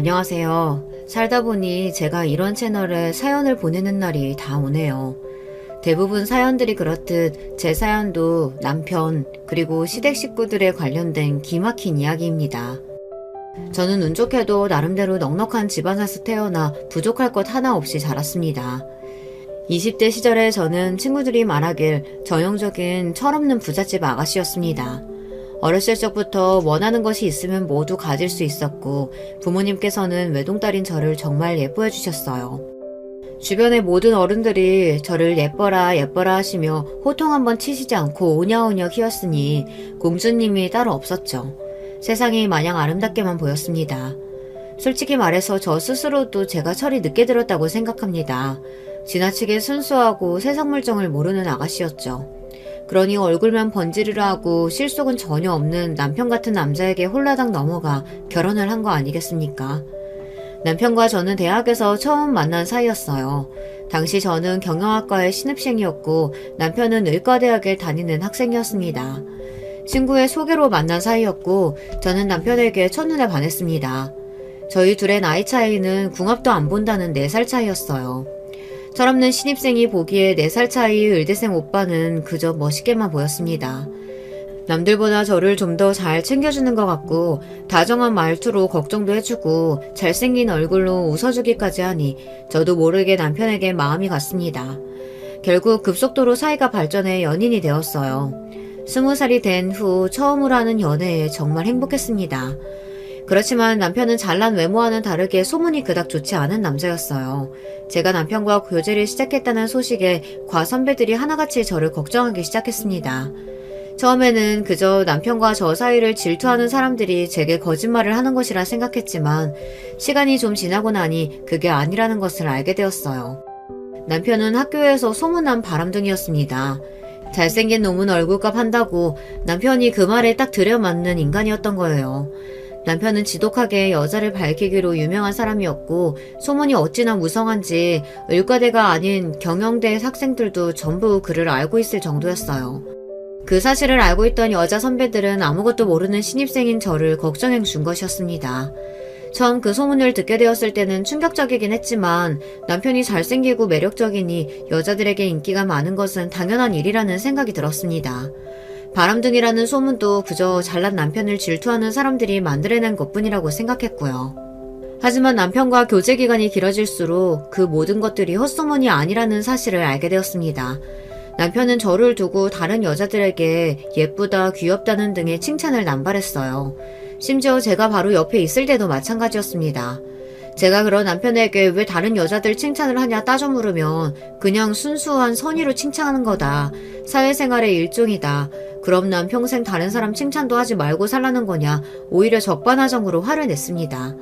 안녕하세요. 살다 보니 제가 이런 채널에 사연을 보내는 날이 다 오네요. 대부분 사연들이 그렇듯 제 사연도 남편 그리고 시댁 식구들에 관련된 기막힌 이야기입니다. 저는 운 좋게도 나름대로 넉넉한 집안에서 태어나 부족할 것 하나 없이 자랐습니다. 20대 시절에 저는 친구들이 말하길 전형적인 철없는 부잣집 아가씨였습니다. 어렸을 적부터 원하는 것이 있으면 모두 가질 수 있었고 부모님께서는 외동딸인 저를 정말 예뻐해 주셨어요. 주변의 모든 어른들이 저를 예뻐라 예뻐라 하시며 호통 한번 치시지 않고 오냐오냐 키웠으니 공주님이 따로 없었죠. 세상이 마냥 아름답게만 보였습니다. 솔직히 말해서 저 스스로도 제가 철이 늦게 들었다고 생각합니다. 지나치게 순수하고 세상 물정을 모르는 아가씨였죠. 그러니 얼굴만 번지르르 하고 실속은 전혀 없는 남편 같은 남자에게 홀라당 넘어가 결혼을 한 거 아니겠습니까? 남편과 저는 대학에서 처음 만난 사이였어요. 당시 저는 경영학과의 신입생이었고 남편은 의과대학에 다니는 학생이었습니다. 친구의 소개로 만난 사이였고 저는 남편에게 첫눈에 반했습니다. 저희 둘의 나이 차이는 궁합도 안 본다는 4살 차이였어요. 철없는 신입생이 보기에 4살 차이 의대생 오빠는 그저 멋있게만 보였습니다. 남들보다 저를 좀 더 잘 챙겨주는 것 같고 다정한 말투로 걱정도 해주고 잘생긴 얼굴로 웃어주기까지 하니 저도 모르게 남편에게 마음이 갔습니다. 결국 급속도로 사이가 발전해 연인이 되었어요. 20살이 된 후 처음으로 하는 연애에 정말 행복했습니다. 그렇지만 남편은 잘난 외모와는 다르게 소문이 그닥 좋지 않은 남자였어요. 제가 남편과 교제를 시작했다는 소식에 과선배들이 하나같이 저를 걱정하기 시작했습니다. 처음에는 그저 남편과 저 사이를 질투하는 사람들이 제게 거짓말을 하는 것이라 생각했지만 시간이 좀 지나고 나니 그게 아니라는 것을 알게 되었어요. 남편은 학교에서 소문난 바람둥이였습니다. 잘생긴 놈은 얼굴값 한다고 남편이 그 말에 딱 들여맞는 인간이었던 거예요. 남편은 지독하게 여자를 밝히기로 유명한 사람이었고 소문이 어찌나 무성한지 의과대가 아닌 경영대 학생들도 전부 그를 알고 있을 정도였어요. 그 사실을 알고 있던 여자 선배들은 아무것도 모르는 신입생인 저를 걱정해 준 것이었습니다. 처음 그 소문을 듣게 되었을 때는 충격적이긴 했지만 남편이 잘생기고 매력적이니 여자들에게 인기가 많은 것은 당연한 일이라는 생각이 들었습니다. 바람둥이라는 소문도 그저 잘난 남편을 질투하는 사람들이 만들어낸 것뿐이라고 생각했고요. 하지만 남편과 교제 기간이 길어질수록 그 모든 것들이 헛소문이 아니라는 사실을 알게 되었습니다. 남편은 저를 두고 다른 여자들에게 예쁘다, 귀엽다는 등의 칭찬을 남발했어요. 심지어 제가 바로 옆에 있을 때도 마찬가지였습니다. 제가 그런 남편에게 왜 다른 여자들 칭찬을 하냐 따져 물으면 그냥 순수한 선의로 칭찬하는 거다. 사회생활의 일종이다. 그럼 난 평생 다른 사람 칭찬도 하지 말고 살라는 거냐. 오히려 적반하장으로 화를 냈습니다.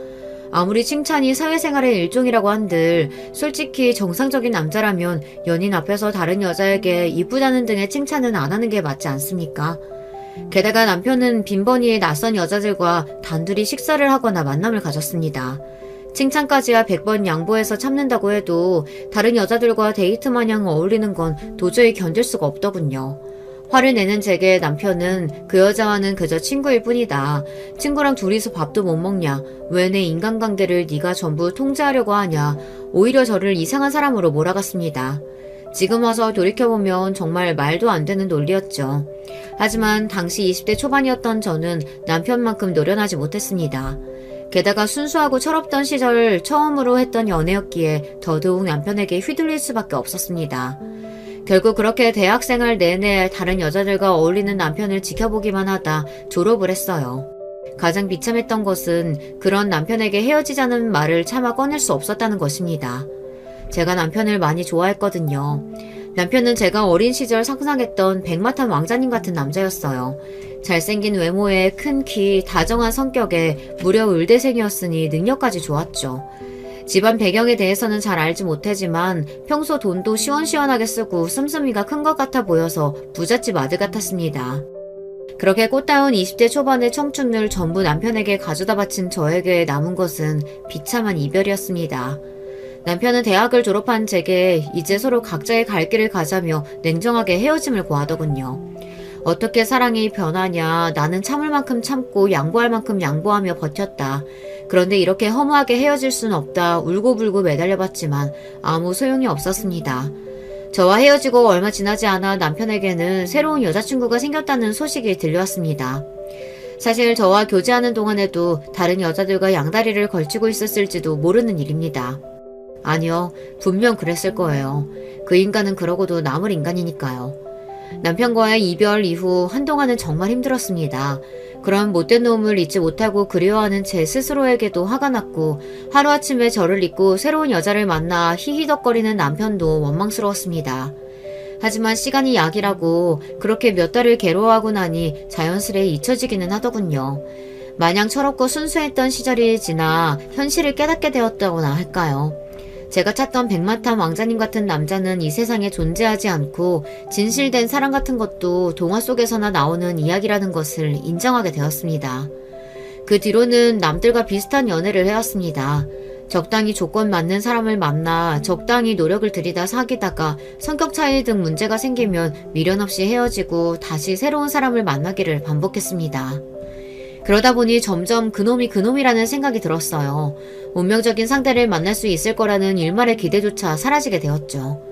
아무리 칭찬이 사회생활의 일종이라고 한들 솔직히 정상적인 남자라면 연인 앞에서 다른 여자에게 이쁘다는 등의 칭찬은 안 하는 게 맞지 않습니까? 게다가 남편은 빈번히 낯선 여자들과 단둘이 식사를 하거나 만남을 가졌습니다. 칭찬까지야 100번 양보해서 참는다고 해도 다른 여자들과 데이트 마냥 어울리는 건 도저히 견딜 수가 없더군요. 화를 내는 제게 남편은 그 여자와는 그저 친구일 뿐이다. 친구랑 둘이서 밥도 못 먹냐. 왜 내 인간관계를 네가 전부 통제하려고 하냐. 오히려 저를 이상한 사람으로 몰아갔습니다. 지금 와서 돌이켜보면 정말 말도 안 되는 논리였죠. 하지만 당시 20대 초반이었던 저는 남편만큼 노련하지 못했습니다. 게다가 순수하고 철없던 시절 처음으로 했던 연애였기에 더더욱 남편에게 휘둘릴 수밖에 없었습니다. 결국 그렇게 대학생활 내내 다른 여자들과 어울리는 남편을 지켜보기만 하다 졸업을 했어요. 가장 비참했던 것은 그런 남편에게 헤어지자는 말을 차마 꺼낼 수 없었다는 것입니다. 제가 남편을 많이 좋아했거든요. 남편은 제가 어린 시절 상상했던 백마탄 왕자님 같은 남자였어요. 잘생긴 외모에 큰 키, 다정한 성격에 무려 의대생이었으니 능력까지 좋았죠. 집안 배경에 대해서는 잘 알지 못하지만 평소 돈도 시원시원하게 쓰고 씀씀이가 큰 것 같아 보여서 부잣집 아들 같았습니다. 그렇게 꽃다운 20대 초반의 청춘을 전부 남편에게 가져다 바친 저에게 남은 것은 비참한 이별이었습니다. 남편은 대학을 졸업한 제게 이제 서로 각자의 갈 길을 가자며 냉정하게 헤어짐을 고하더군요. 어떻게 사랑이 변하냐. 나는 참을 만큼 참고 양보할 만큼 양보하며 버텼다. 그런데 이렇게 허무하게 헤어질 수는 없다. 울고불고 매달려봤지만 아무 소용이 없었습니다. 저와 헤어지고 얼마 지나지 않아 남편에게는 새로운 여자친구가 생겼다는 소식이 들려왔습니다. 사실 저와 교제하는 동안에도 다른 여자들과 양다리를 걸치고 있었을지도 모르는 일입니다. 아니요, 분명 그랬을 거예요. 그 인간은 그러고도 남을 인간이니까요. 남편과의 이별 이후 한동안은 정말 힘들었습니다. 그런 못된 놈을 잊지 못하고 그리워하는 제 스스로에게도 화가 났고 하루아침에 저를 잊고 새로운 여자를 만나 히히덕거리는 남편도 원망스러웠습니다. 하지만 시간이 약이라고 그렇게 몇 달을 괴로워하고 나니 자연스레 잊혀지기는 하더군요. 마냥 철없고 순수했던 시절이 지나 현실을 깨닫게 되었다고나 할까요? 제가 찾던 백마탄 왕자님 같은 남자는 이 세상에 존재하지 않고 진실된 사랑 같은 것도 동화 속에서나 나오는 이야기라는 것을 인정하게 되었습니다. 그 뒤로는 남들과 비슷한 연애를 해왔습니다. 적당히 조건 맞는 사람을 만나 적당히 노력을 들이다 사귀다가 성격 차이 등 문제가 생기면 미련 없이 헤어지고 다시 새로운 사람을 만나기를 반복했습니다. 그러다 보니 점점 그놈이라는 생각이 들었어요. 운명적인 상대를 만날 수 있을 거라는 일말의 기대조차 사라지게 되었죠.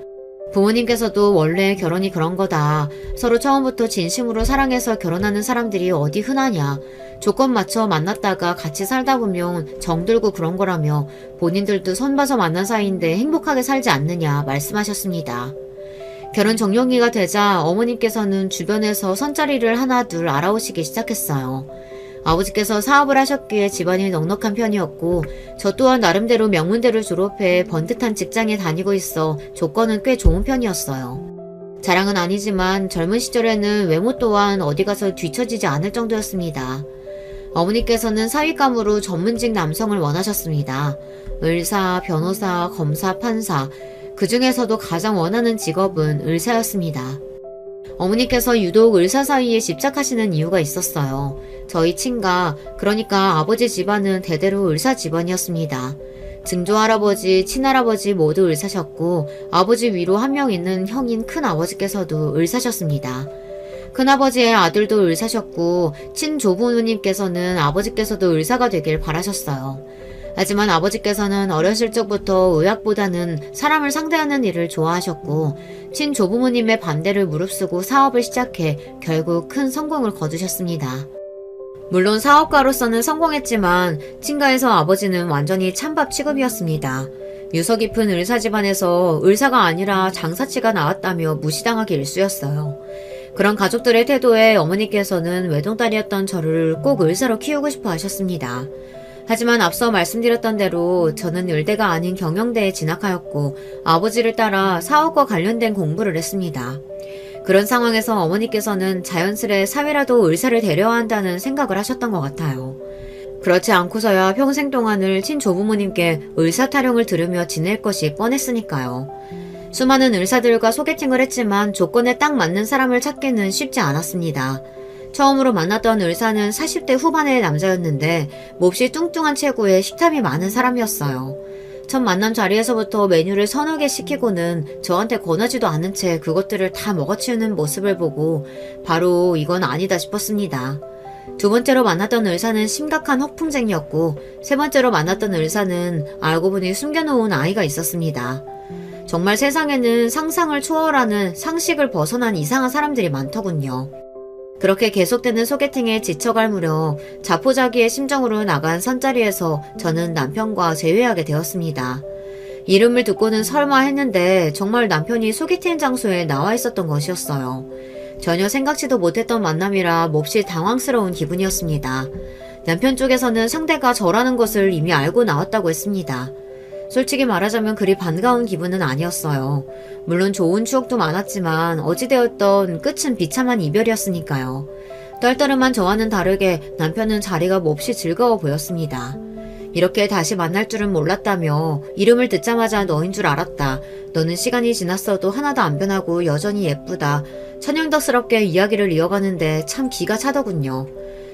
부모님께서도 원래 결혼이 그런 거다. 서로 처음부터 진심으로 사랑해서 결혼하는 사람들이 어디 흔하냐. 조건 맞춰 만났다가 같이 살다 보면 정들고 그런 거라며 본인들도 선봐서 만난 사이인데 행복하게 살지 않느냐 말씀하셨습니다. 결혼 정년기가 되자 어머님께서는 주변에서 선자리를 하나 둘 알아오시기 시작했어요. 아버지께서 사업을 하셨기에 집안이 넉넉한 편이었고 저 또한 나름대로 명문대를 졸업해 번듯한 직장에 다니고 있어 조건은 꽤 좋은 편이었어요. 자랑은 아니지만 젊은 시절에는 외모 또한 어디 가서 뒤처지지 않을 정도였습니다. 어머니께서는 사윗감으로 전문직 남성을 원하셨습니다. 의사, 변호사, 검사, 판사, 그 중에서도 가장 원하는 직업은 의사였습니다. 어머니께서 유독 의사 사이에 집착하시는 이유가 있었어요. 저희 친가, 그러니까 아버지 집안은 대대로 의사 집안이었습니다. 증조할아버지, 친할아버지 모두 의사셨고 아버지 위로 한 명 있는 형인 큰아버지께서도 의사셨습니다. 큰아버지의 아들도 의사셨고 친조부모님께서는 아버지께서도 의사가 되길 바라셨어요. 하지만 아버지께서는 어렸을 적부터 의학보다는 사람을 상대하는 일을 좋아하셨고 친조부모님의 반대를 무릅쓰고 사업을 시작해 결국 큰 성공을 거두셨습니다. 물론 사업가로서는 성공했지만 친가에서 아버지는 완전히 찬밥 취급이었습니다. 유서 깊은 의사 집안에서 의사가 아니라 장사치가 나왔다며 무시당하기 일쑤였어요. 그런 가족들의 태도에 어머니께서는 외동딸이었던 저를 꼭 의사로 키우고 싶어 하셨습니다. 하지만 앞서 말씀드렸던 대로 저는 의대가 아닌 경영대에 진학하였고 아버지를 따라 사업과 관련된 공부를 했습니다. 그런 상황에서 어머니께서는 자연스레 사위라도 의사를 데려야 한다는 생각을 하셨던 것 같아요. 그렇지 않고서야 평생 동안을 친조부모님께 의사 타령을 들으며 지낼 것이 뻔했으니까요. 수많은 의사들과 소개팅을 했지만 조건에 딱 맞는 사람을 찾기는 쉽지 않았습니다. 처음으로 만났던 의사는 40대 후반의 남자였는데 몹시 뚱뚱한 체구에 식탐이 많은 사람이었어요. 첫 만남 자리에서부터 메뉴를 서너 개 시키고는 저한테 권하지도 않은 채 그것들을 다 먹어치우는 모습을 보고 바로 이건 아니다 싶었습니다. 두 번째로 만났던 의사는 심각한 허풍쟁이였고 세 번째로 만났던 의사는 알고 보니 숨겨놓은 아이가 있었습니다. 정말 세상에는 상상을 초월하는 상식을 벗어난 이상한 사람들이 많더군요. 그렇게 계속되는 소개팅에 지쳐갈 무렵 자포자기의 심정으로 나간 선자리에서 저는 남편과 재회하게 되었습니다. 이름을 듣고는 설마 했는데 정말 남편이 소개팅 장소에 나와 있었던 것이었어요. 전혀 생각지도 못했던 만남이라 몹시 당황스러운 기분이었습니다. 남편 쪽에서는 상대가 저라는 것을 이미 알고 나왔다고 했습니다. 솔직히 말하자면 그리 반가운 기분은 아니었어요. 물론 좋은 추억도 많았지만 어찌되었던 끝은 비참한 이별이었으니까요. 떨떠름한 저와는 다르게 남편은 자리가 몹시 즐거워 보였습니다. 이렇게 다시 만날 줄은 몰랐다며 이름을 듣자마자 너인 줄 알았다. 너는 시간이 지났어도 하나도 안 변하고 여전히 예쁘다. 천연덕스럽게 이야기를 이어가는데 참 기가 차더군요.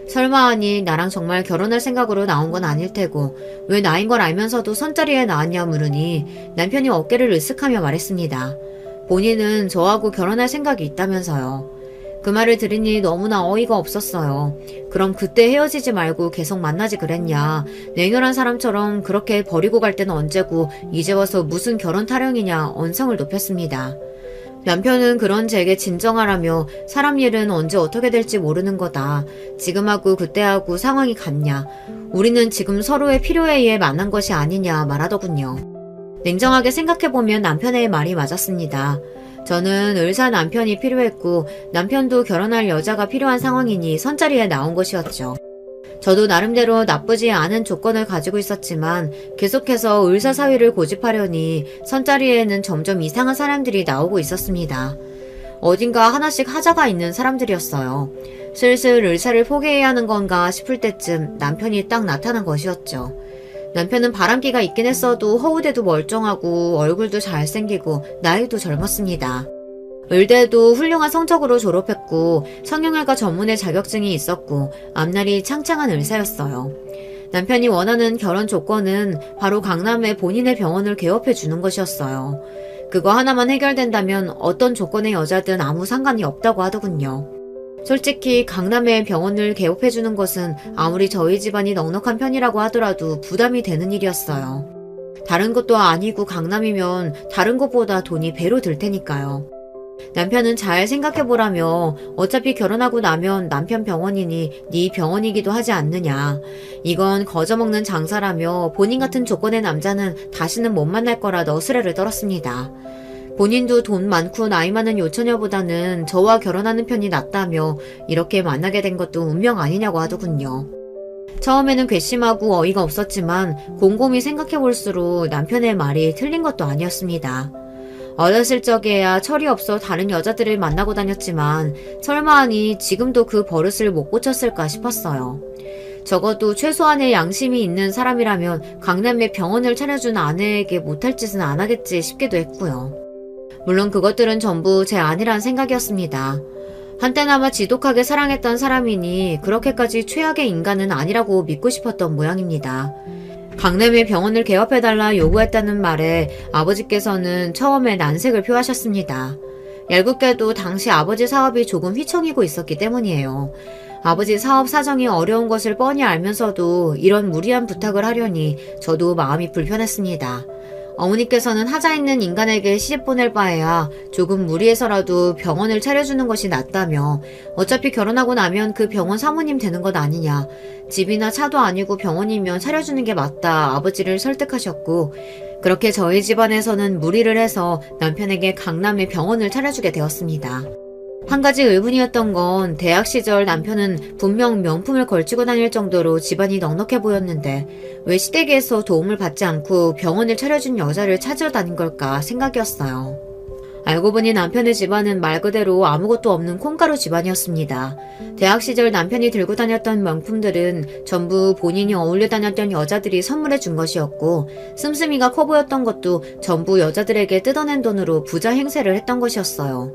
설마 하니 나랑 정말 결혼할 생각으로 나온 건 아닐 테고 왜 나인 걸 알면서도 선자리에 나왔냐 물으니 남편이 어깨를 으쓱하며 말했습니다. 본인은 저하고 결혼할 생각이 있다면서요. 그 말을 들으니 너무나 어이가 없었어요. 그럼 그때 헤어지지 말고 계속 만나지 그랬냐. 냉혈한 사람처럼 그렇게 버리고 갈 때는 언제고 이제 와서 무슨 결혼 타령이냐 언성을 높였습니다. 남편은 그런 제게 진정하라며 사람 일은 언제 어떻게 될지 모르는 거다. 지금하고 그때하고 상황이 같냐. 우리는 지금 서로의 필요에 의해 만난 것이 아니냐 말하더군요. 냉정하게 생각해보면 남편의 말이 맞았습니다. 저는 의사 남편이 필요했고 남편도 결혼할 여자가 필요한 상황이니 선자리에 나온 것이었죠. 저도 나름대로 나쁘지 않은 조건을 가지고 있었지만 계속해서 의사 사위를 고집하려니 선자리에는 점점 이상한 사람들이 나오고 있었습니다. 어딘가 하나씩 하자가 있는 사람들이었어요. 슬슬 의사를 포기해야 하는 건가 싶을 때쯤 남편이 딱 나타난 것이었죠. 남편은 바람기가 있긴 했어도 허우대도 멀쩡하고 얼굴도 잘생기고 나이도 젊었습니다. 의대도 훌륭한 성적으로 졸업했고 성형외과 전문의 자격증이 있었고 앞날이 창창한 의사였어요. 남편이 원하는 결혼 조건은 바로 강남에 본인의 병원을 개업해 주는 것이었어요. 그거 하나만 해결된다면 어떤 조건의 여자든 아무 상관이 없다고 하더군요. 솔직히 강남에 병원을 개업해 주는 것은 아무리 저희 집안이 넉넉한 편이라고 하더라도 부담이 되는 일이었어요. 다른 것도 아니고 강남이면 다른 것보다 돈이 배로 들 테니까요. 남편은 잘 생각해보라며 어차피 결혼하고 나면 남편 병원이니 네 병원이기도 하지 않느냐. 이건 거저먹는 장사라며 본인 같은 조건의 남자는 다시는 못 만날 거라 너스레를 떨었습니다. 본인도 돈 많고 나이 많은 요처녀보다는 저와 결혼하는 편이 낫다며 이렇게 만나게 된 것도 운명 아니냐고 하더군요. 처음에는 괘씸하고 어이가 없었지만 곰곰이 생각해볼수록 남편의 말이 틀린 것도 아니었습니다. 어렸을 적에야 철이 없어 다른 여자들을 만나고 다녔지만 설마 하니 지금도 그 버릇을 못 고쳤을까 싶었어요. 적어도 최소한의 양심이 있는 사람이라면 강남에 병원을 차려준 아내에게 못할 짓은 안 하겠지 싶기도 했고요. 물론 그것들은 전부 제 아니란 생각이었습니다. 한때나마 지독하게 사랑했던 사람이니 그렇게까지 최악의 인간은 아니라고 믿고 싶었던 모양입니다. 강남에 병원을 개업해달라 요구했다는 말에 아버지께서는 처음에 난색을 표하셨습니다. 얄궂게도 당시 아버지 사업이 조금 휘청이고 있었기 때문이에요. 아버지 사업 사정이 어려운 것을 뻔히 알면서도 이런 무리한 부탁을 하려니 저도 마음이 불편했습니다. 어머니께서는 하자 있는 인간에게 시집 보낼 바에야 조금 무리해서라도 병원을 차려주는 것이 낫다며 어차피 결혼하고 나면 그 병원 사모님 되는 것 아니냐. 집이나 차도 아니고 병원이면 차려주는 게 맞다 아버지를 설득하셨고 그렇게 저희 집안에서는 무리를 해서 남편에게 강남에 병원을 차려주게 되었습니다. 한 가지 의문이었던 건 대학 시절 남편은 분명 명품을 걸치고 다닐 정도로 집안이 넉넉해 보였는데 왜 시댁에서 도움을 받지 않고 병원을 차려준 여자를 찾으러 다닌 걸까 생각이었어요. 알고 보니 남편의 집안은 말 그대로 아무것도 없는 콩가루 집안이었습니다. 대학 시절 남편이 들고 다녔던 명품들은 전부 본인이 어울려 다녔던 여자들이 선물해 준 것이었고 씀씀이가 커 보였던 것도 전부 여자들에게 뜯어낸 돈으로 부자 행세를 했던 것이었어요.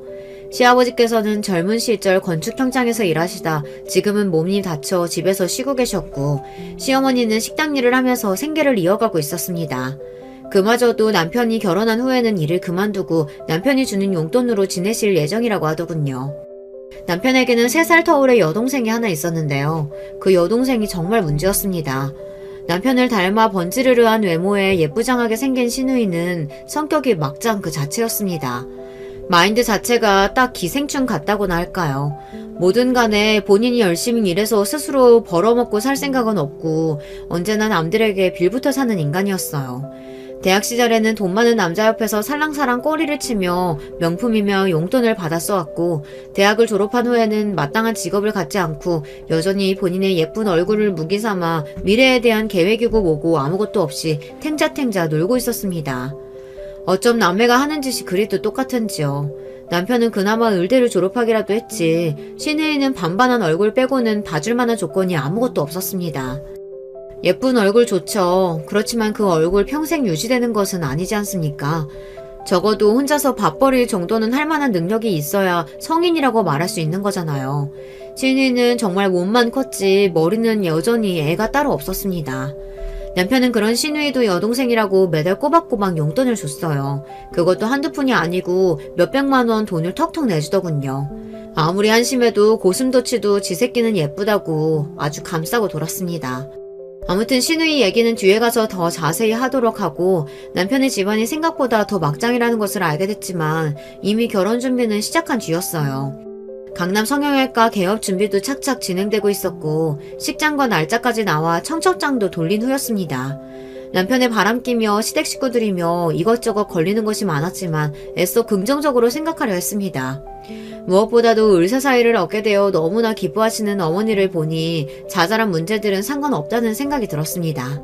시아버지께서는 젊은 시절 건축 현장에서 일하시다 지금은 몸이 다쳐 집에서 쉬고 계셨고 시어머니는 식당 일을 하면서 생계를 이어가고 있었습니다. 그마저도 남편이 결혼한 후에는 일을 그만두고 남편이 주는 용돈으로 지내실 예정이라고 하더군요. 남편에게는 3살 터울의 여동생이 하나 있었는데요. 그 여동생이 정말 문제였습니다. 남편을 닮아 번지르르한 외모에 예쁘장하게 생긴 시누이는 성격이 막장 그 자체였습니다. 마인드 자체가 딱 기생충 같다고나 할까요. 뭐든 간에 본인이 열심히 일해서 스스로 벌어먹고 살 생각은 없고 언제나 남들에게 빌부터 사는 인간이었어요. 대학 시절에는 돈 많은 남자 옆에서 살랑살랑 꼬리를 치며 명품이며 용돈을 받아 써왔고 대학을 졸업한 후에는 마땅한 직업을 갖지 않고 여전히 본인의 예쁜 얼굴을 무기 삼아 미래에 대한 계획이고 뭐고 아무것도 없이 탱자탱자 놀고 있었습니다. 어쩜 남매가 하는 짓이 그리도 똑같은지요. 남편은 그나마 의대를 졸업하기라도 했지 시내에는 반반한 얼굴 빼고는 봐줄 만한 조건이 아무것도 없었습니다. 예쁜 얼굴 좋죠. 그렇지만 그 얼굴 평생 유지되는 것은 아니지 않습니까? 적어도 혼자서 밥벌이 정도는 할 만한 능력이 있어야 성인이라고 말할 수 있는 거잖아요. 시인이는 정말 몸만 컸지 머리는 여전히 애가 따로 없었습니다. 남편은 그런 시누이도 여동생이라고 매달 꼬박꼬박 용돈을 줬어요. 그것도 한두 푼이 아니고 몇백만 원 돈을 턱턱 내주더군요. 아무리 한심해도 고슴도치도 지 새끼는 예쁘다고 아주 감싸고 돌았습니다. 아무튼 시누이 얘기는 뒤에 가서 더 자세히 하도록 하고 남편의 집안이 생각보다 더 막장이라는 것을 알게 됐지만 이미 결혼 준비는 시작한 뒤였어요. 강남 성형외과 개업 준비도 착착 진행되고 있었고 식장과 날짜까지 나와 청첩장도 돌린 후였습니다. 남편의 바람기며 시댁 식구들이며 이것저것 걸리는 것이 많았지만 애써 긍정적으로 생각하려 했습니다. 무엇보다도 의사 사이를 얻게 되어 너무나 기뻐하시는 어머니를 보니 자잘한 문제들은 상관없다는 생각이 들었습니다.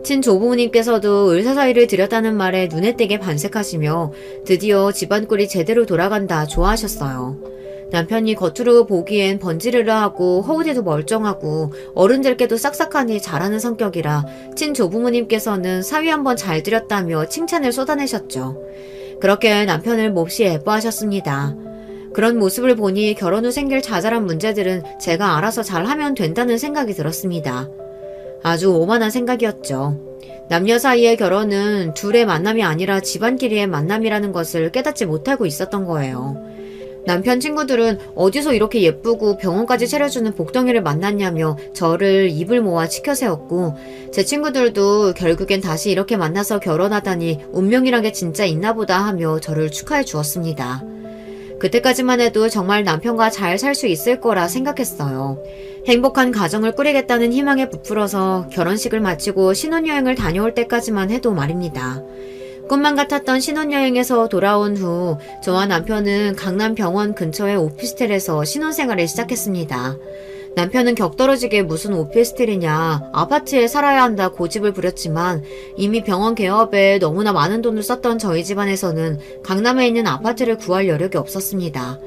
친조부모님께서도 의사 사이를 들였다는 말에 눈에 띄게 반색하시며 드디어 집안꼴이 제대로 돌아간다 좋아하셨어요. 남편이 겉으로 보기엔 번지르르하고 허우대도 멀쩡하고 어른들께도 싹싹하니 잘하는 성격이라 친조부모님께서는 사위 한번 잘 들였다며 칭찬을 쏟아내셨죠. 그렇게 남편을 몹시 예뻐하셨습니다. 그런 모습을 보니 결혼 후 생길 자잘한 문제들은 제가 알아서 잘하면 된다는 생각이 들었습니다. 아주 오만한 생각이었죠. 남녀 사이의 결혼은 둘의 만남이 아니라 집안끼리의 만남이라는 것을 깨닫지 못하고 있었던 거예요. 남편 친구들은 어디서 이렇게 예쁘고 병원까지 차려주는 복덩이를 만났냐며 저를 입을 모아 치켜세웠고 제 친구들도 결국엔 다시 이렇게 만나서 결혼하다니 운명이란 게 진짜 있나 보다 하며 저를 축하해 주었습니다. 그때까지만 해도 정말 남편과 잘 살 수 있을 거라 생각했어요. 행복한 가정을 꾸리겠다는 희망에 부풀어서 결혼식을 마치고 신혼여행을 다녀올 때까지만 해도 말입니다. 꿈만 같았던 신혼여행에서 돌아온 후 저와 남편은 강남병원 근처의 오피스텔에서 신혼생활을 시작했습니다. 남편은 격떨어지게 무슨 오피스텔이냐 아파트에 살아야 한다 고집을 부렸지만 이미 병원 개업에 너무나 많은 돈을 썼던 저희 집안에서는 강남에 있는 아파트를 구할 여력이 없었습니다.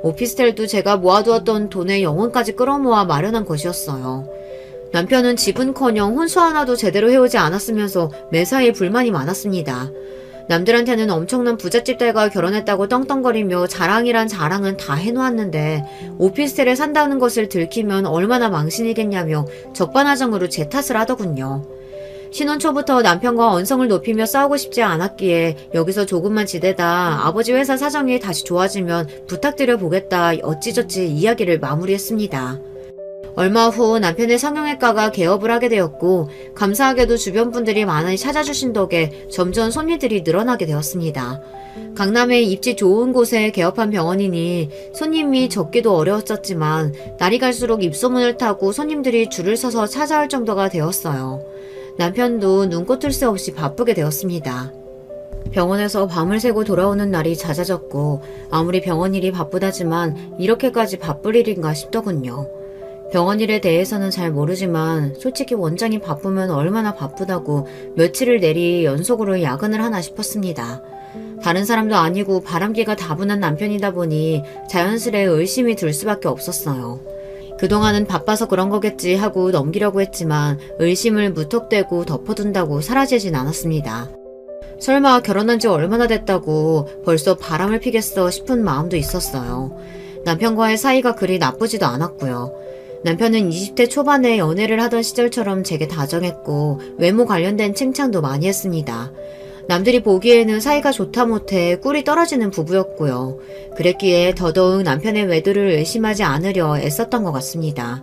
오피스텔도 제가 모아두었던 돈의 영혼까지 끌어모아 마련한 것이었어요. 남편은 집은커녕 혼수 하나도 제대로 해오지 않았으면서 매사에 불만이 많았습니다. 남들한테는 엄청난 부잣집 딸과 결혼했다고 떵떵거리며 자랑이란 자랑은 다 해놓았는데 오피스텔에 산다는 것을 들키면 얼마나 망신이겠냐며 적반하장으로 제 탓을 하더군요. 신혼 초부터 남편과 언성을 높이며 싸우고 싶지 않았기에 여기서 조금만 지대다 아버지 회사 사정이 다시 좋아지면 부탁드려 보겠다 어찌저찌 이야기를 마무리했습니다. 얼마 후 남편의 성형외과가 개업을 하게 되었고 감사하게도 주변 분들이 많이 찾아주신 덕에 점점 손님들이 늘어나게 되었습니다. 강남의 입지 좋은 곳에 개업한 병원이니 손님이 적기도 어려웠었지만 날이 갈수록 입소문을 타고 손님들이 줄을 서서 찾아올 정도가 되었어요. 남편도 눈꽃을 새 없이 바쁘게 되었습니다. 병원에서 밤을 새고 돌아오는 날이 잦아졌고 아무리 병원 일이 바쁘다지만 이렇게까지 바쁠 일인가 싶더군요. 병원 일에 대해서는 잘 모르지만 솔직히 원장이 바쁘면 얼마나 바쁘다고 며칠을 내리 연속으로 야근을 하나 싶었습니다. 다른 사람도 아니고 바람기가 다분한 남편이다 보니 자연스레 의심이 들 수밖에 없었어요. 그동안은 바빠서 그런 거겠지 하고 넘기려고 했지만 의심을 무턱대고 덮어둔다고 사라지진 않았습니다. 설마 결혼한 지 얼마나 됐다고 벌써 바람을 피겠어 싶은 마음도 있었어요. 남편과의 사이가 그리 나쁘지도 않았고요. 남편은 20대 초반에 연애를 하던 시절처럼 제게 다정했고 외모 관련된 칭찬도 많이 했습니다. 남들이 보기에는 사이가 좋다 못해 꿀이 떨어지는 부부였고요. 그랬기에 더더욱 남편의 외도를 의심하지 않으려 애썼던 것 같습니다.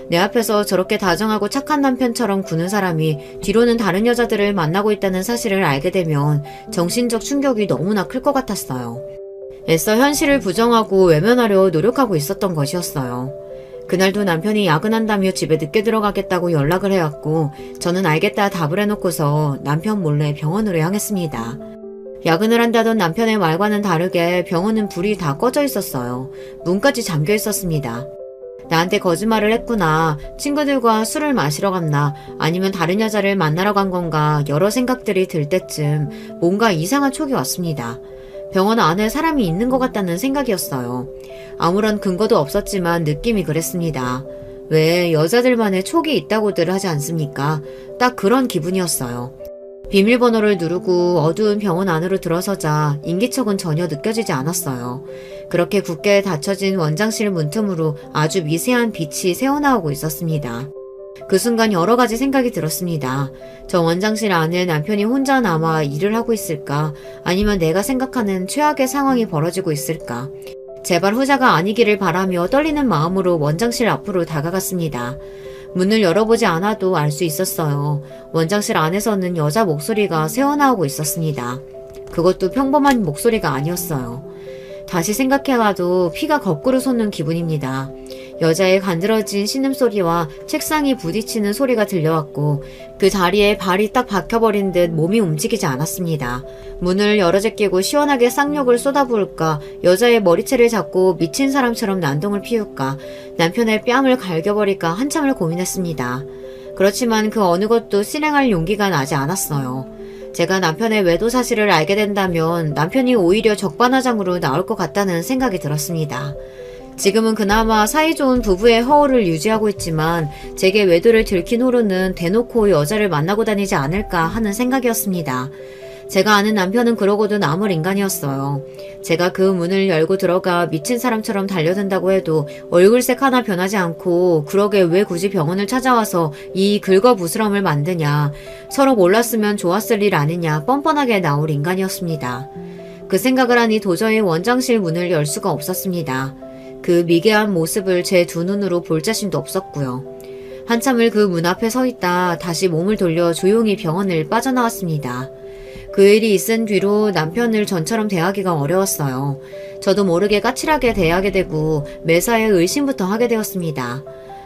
내 앞에서 저렇게 다정하고 착한 남편처럼 구는 사람이 뒤로는 다른 여자들을 만나고 있다는 사실을 알게 되면 정신적 충격이 너무나 클 것 같았어요. 애써 현실을 부정하고 외면하려 노력하고 있었던 것이었어요. 그날도 남편이 야근한다며 집에 늦게 들어가겠다고 연락을 해왔고 저는 알겠다 답을 해놓고서 남편 몰래 병원으로 향했습니다. 야근을 한다던 남편의 말과는 다르게 병원은 불이 다 꺼져 있었어요. 문까지 잠겨 있었습니다. 나한테 거짓말을 했구나. 친구들과 술을 마시러 갔나 아니면 다른 여자를 만나러 간 건가 여러 생각들이 들 때쯤 뭔가 이상한 촉이 왔습니다. 병원 안에 사람이 있는 것 같다는 생각이었어요. 아무런 근거도 없었지만 느낌이 그랬습니다. 왜 여자들만의 촉이 있다고들 하지 않습니까? 딱 그런 기분이었어요. 비밀번호를 누르고 어두운 병원 안으로 들어서자 인기척은 전혀 느껴지지 않았어요. 그렇게 굳게 닫혀진 원장실 문틈으로 아주 미세한 빛이 새어나오고 있었습니다. 그 순간 여러 가지 생각이 들었습니다. 저 원장실 안에 남편이 혼자 남아 일을 하고 있을까? 아니면 내가 생각하는 최악의 상황이 벌어지고 있을까? 제발 후자가 아니기를 바라며 떨리는 마음으로 원장실 앞으로 다가갔습니다. 문을 열어보지 않아도 알 수 있었어요. 원장실 안에서는 여자 목소리가 새어나오고 있었습니다. 그것도 평범한 목소리가 아니었어요. 다시 생각해봐도 피가 거꾸로 솟는 기분입니다. 여자의 간드러진 신음소리와 책상이 부딪히는 소리가 들려왔고 그 자리에 발이 딱 박혀버린 듯 몸이 움직이지 않았습니다. 문을 열어 제끼고 시원하게 쌍욕을 쏟아부을까, 여자의 머리채를 잡고 미친 사람처럼 난동을 피울까, 남편의 뺨을 갈겨버릴까 한참을 고민했습니다. 그렇지만 그 어느 것도 실행할 용기가 나지 않았어요. 제가 남편의 외도 사실을 알게 된다면 남편이 오히려 적반하장으로 나올 것 같다는 생각이 들었습니다. 지금은 그나마 사이좋은 부부의 허울을 유지하고 있지만 제게 외도를 들킨 후로는 대놓고 여자를 만나고 다니지 않을까 하는 생각이었습니다. 제가 아는 남편은 그러고도 남을 인간이었어요. 제가 그 문을 열고 들어가 미친 사람처럼 달려든다고 해도 얼굴색 하나 변하지 않고 그러게 왜 굳이 병원을 찾아와서 이 긁어부스럼을 만드냐, 서로 몰랐으면 좋았을 일 아니냐 뻔뻔하게 나올 인간이었습니다. 그 생각을 하니 도저히 원장실 문을 열 수가 없었습니다. 그 미개한 모습을 제 두 눈으로 볼 자신도 없었고요. 한참을 그 문 앞에 서 있다 다시 몸을 돌려 조용히 병원을 빠져나왔습니다. 그 일이 있은 뒤로 남편을 전처럼 대하기가 어려웠어요. 저도 모르게 까칠하게 대하게 되고 매사에 의심부터 하게 되었습니다.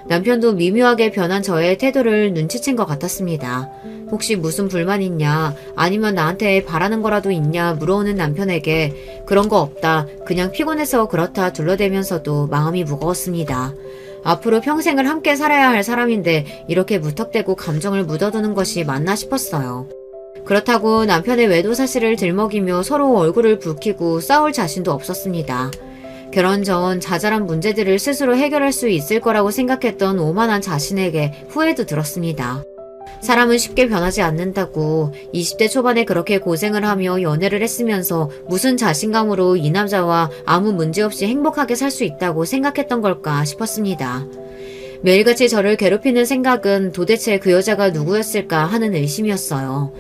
남편도 미묘하게 변한 저의 태도를 눈치챈 것 같았습니다. 혹시 무슨 불만 있냐, 아니면 나한테 바라는 거라도 있냐 물어오는 남편에게 그런 거 없다, 그냥 피곤해서 그렇다 둘러대면서도 마음이 무거웠습니다. 앞으로 평생을 함께 살아야 할 사람인데 이렇게 무턱대고 감정을 묻어두는 것이 맞나 싶었어요. 그렇다고 남편의 외도 사실을 들먹이며 서로 얼굴을 붉히고 싸울 자신도 없었습니다. 결혼 전 자잘한 문제들을 스스로 해결할 수 있을 거라고 생각했던 오만한 자신에게 후회도 들었습니다. 사람은 쉽게 변하지 않는다고 20대 초반에 그렇게 고생을 하며 연애를 했으면서 무슨 자신감으로 이 남자와 아무 문제 없이 행복하게 살 수 있다고 생각했던 걸까 싶었습니다. 매일같이 저를 괴롭히는 생각은 도대체 그 여자가 누구였을까 하는 의심이었어요.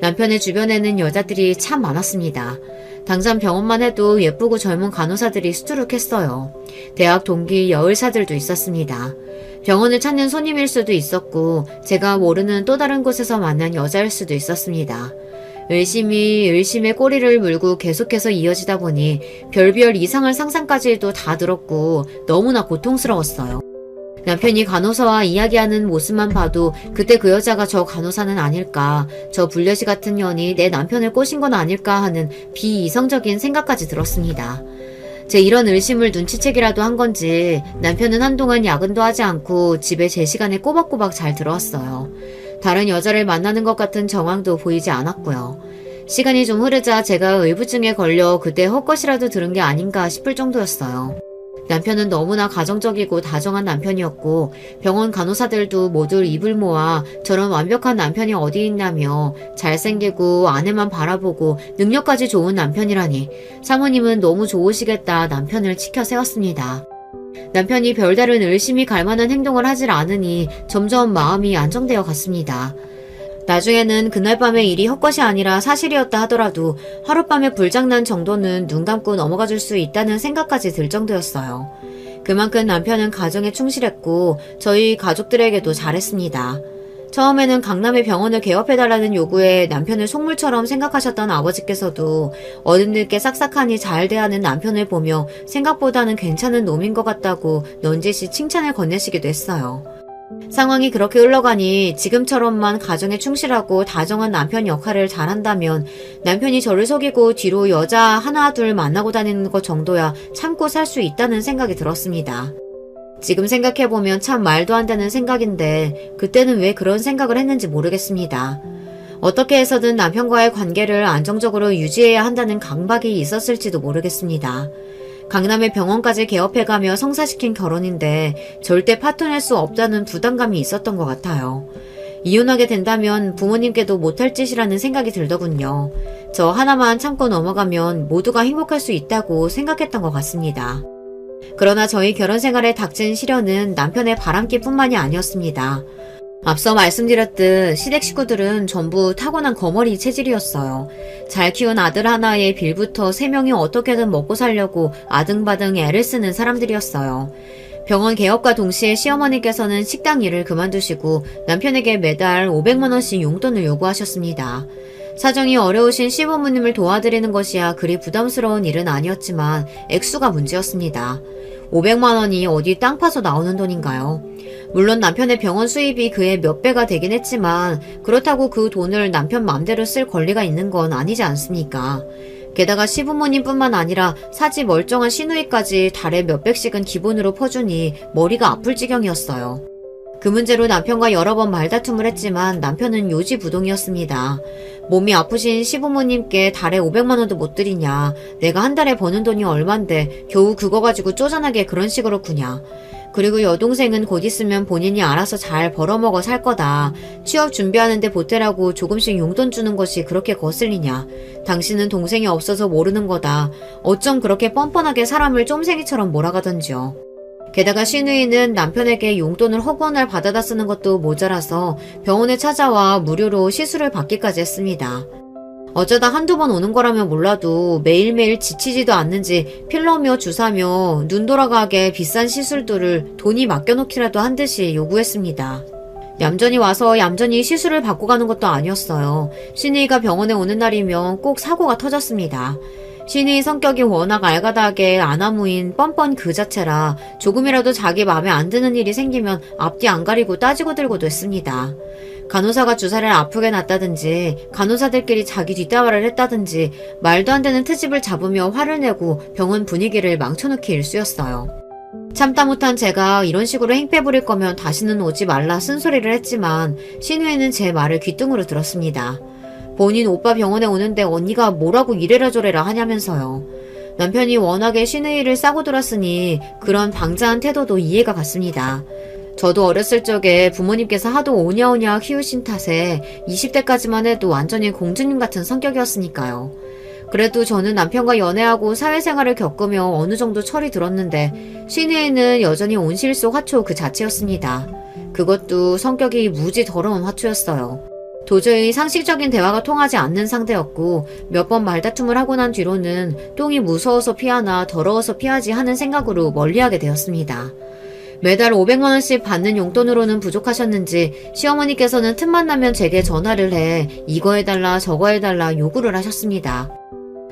남편의 주변에는 여자들이 참 많았습니다. 당장 병원만 해도 예쁘고 젊은 간호사들이 수두룩했어요. 대학 동기 여의사들도 있었습니다. 병원을 찾는 손님일 수도 있었고 제가 모르는 또 다른 곳에서 만난 여자일 수도 있었습니다. 의심의 꼬리를 물고 계속해서 이어지다 보니 별별 이상한 상상까지도 다 들었고 너무나 고통스러웠어요. 남편이 간호사와 이야기하는 모습만 봐도 그때 그 여자가 저 간호사는 아닐까, 저 불려시 같은 년이 내 남편을 꼬신 건 아닐까 하는 비이성적인 생각까지 들었습니다. 제 이런 의심을 눈치채기라도 한 건지 남편은 한동안 야근도 하지 않고 집에 제 시간에 꼬박꼬박 잘 들어왔어요. 다른 여자를 만나는 것 같은 정황도 보이지 않았고요. 시간이 좀 흐르자 제가 의부증에 걸려 그때 헛것이라도 들은 게 아닌가 싶을 정도였어요. 남편은 너무나 가정적이고 다정한 남편이었고 병원 간호사들도 모두 입을 모아 저런 완벽한 남편이 어디 있냐며 잘생기고 아내만 바라보고 능력까지 좋은 남편이라니 사모님은 너무 좋으시겠다 남편을 치켜 세웠습니다. 남편이 별다른 의심이 갈 만한 행동을 하질 않으니 점점 마음이 안정되어 갔습니다. 나중에는 그날 밤의 일이 헛것이 아니라 사실이었다 하더라도 하룻밤의 불장난 정도는 눈 감고 넘어가 줄 수 있다는 생각까지 들 정도였어요. 그만큼 남편은 가정에 충실했고 저희 가족들에게도 잘했습니다. 처음에는 강남의 병원을 개업해달라는 요구에 남편을 속물처럼 생각하셨던 아버지께서도 어른들께 싹싹하니 잘 대하는 남편을 보며 생각보다는 괜찮은 놈인 것 같다고 넌지시 칭찬을 건네시기도 했어요. 상황이 그렇게 흘러가니 지금처럼만 가정에 충실하고 다정한 남편 역할을 잘한다면 남편이 저를 속이고 뒤로 여자 하나 둘 만나고 다니는 것 정도야 참고 살 수 있다는 생각이 들었습니다. 지금 생각해보면 참 말도 안 되는 생각인데 그때는 왜 그런 생각을 했는지 모르겠습니다. 어떻게 해서든 남편과의 관계를 안정적으로 유지해야 한다는 강박이 있었을지도 모르겠습니다. 강남의 병원까지 개업해가며 성사시킨 결혼인데 절대 파토낼 수 없다는 부담감이 있었던 것 같아요. 이혼하게 된다면 부모님께도 못할 짓이라는 생각이 들더군요. 저 하나만 참고 넘어가면 모두가 행복할 수 있다고 생각했던 것 같습니다. 그러나 저희 결혼 생활에 닥친 시련은 남편의 바람기뿐만이 아니었습니다. 앞서 말씀드렸듯 시댁 식구들은 전부 타고난 거머리 체질이었어요. 잘 키운 아들 하나에 빌부터 3명이 어떻게든 먹고 살려고 아등바등 애를 쓰는 사람들이었어요. 병원 개업과 동시에 시어머니께서는 식당 일을 그만두시고 남편에게 매달 500만 원씩 용돈을 요구하셨습니다. 사정이 어려우신 시부모님을 도와드리는 것이야 그리 부담스러운 일은 아니었지만 액수가 문제였습니다. 500만 원이 어디 땅 파서 나오는 돈인가요? 물론 남편의 병원 수입이 그의 몇 배가 되긴 했지만 그렇다고 그 돈을 남편 맘대로 쓸 권리가 있는 건 아니지 않습니까? 게다가 시부모님뿐만 아니라 사지 멀쩡한 시누이까지 달에 몇백씩은 기본으로 퍼주니 머리가 아플 지경이었어요. 그 문제로 남편과 여러 번 말다툼을 했지만 남편은 요지부동이었습니다. 몸이 아프신 시부모님께 달에 500만 원도 못 드리냐. 내가 한 달에 버는 돈이 얼만데 겨우 그거 가지고 쪼잔하게 그런 식으로 구냐. 그리고 여동생은 곧 있으면 본인이 알아서 잘 벌어먹어 살 거다. 취업 준비하는데 보태라고 조금씩 용돈 주는 것이 그렇게 거슬리냐. 당신은 동생이 없어서 모르는 거다. 어쩜 그렇게 뻔뻔하게 사람을 쫌생이처럼 몰아가던지요. 게다가 시누이는 남편에게 용돈을 허구한 받아다 쓰는 것도 모자라서 병원에 찾아와 무료로 시술을 받기까지 했습니다. 어쩌다 한두 번 오는 거라면 몰라도 매일매일 지치지도 않는지 필러며 주사며 눈 돌아가게 비싼 시술들을 돈이 맡겨놓기라도 한 듯이 요구했습니다. 얌전히 와서 얌전히 시술을 받고 가는 것도 아니었어요. 시누이가 병원에 오는 날이면 꼭 사고가 터졌습니다. 시누이 성격이 워낙 알가닥에 아나무인 뻔뻔 그 자체라 조금이라도 자기 마음에 안 드는 일이 생기면 앞뒤 안 가리고 따지고 들고도 했습니다. 간호사가 주사를 아프게 놨다든지 간호사들끼리 자기 뒷담화를 했다든지 말도 안 되는 트집을 잡으며 화를 내고 병원 분위기를 망쳐놓기 일쑤였어요. 참다 못한 제가 이런 식으로 행패 부릴 거면 다시는 오지 말라 쓴소리를 했지만 시누이는 제 말을 귀뚱으로 들었습니다. 본인 오빠 병원에 오는데 언니가 뭐라고 이래라 저래라 하냐면서요. 남편이 워낙에 시누이를 싸고 들었으니 그런 방자한 태도도 이해가 갔습니다. 저도 어렸을 적에 부모님께서 하도 오냐오냐 키우신 탓에 20대까지만 해도 완전히 공주님 같은 성격이었으니까요. 그래도 저는 남편과 연애하고 사회생활을 겪으며 어느 정도 철이 들었는데 시누이는 여전히 온실속 화초 그 자체였습니다. 그것도 성격이 무지 더러운 화초였어요. 도저히 상식적인 대화가 통하지 않는 상대였고 몇 번 말다툼을 하고 난 뒤로는 똥이 무서워서 피하나 더러워서 피하지 하는 생각으로 멀리하게 되었습니다. 매달 500만 원씩 받는 용돈으로는 부족하셨는지 시어머니께서는 틈만 나면 제게 전화를 해 이거 해달라 저거 해달라 요구를 하셨습니다.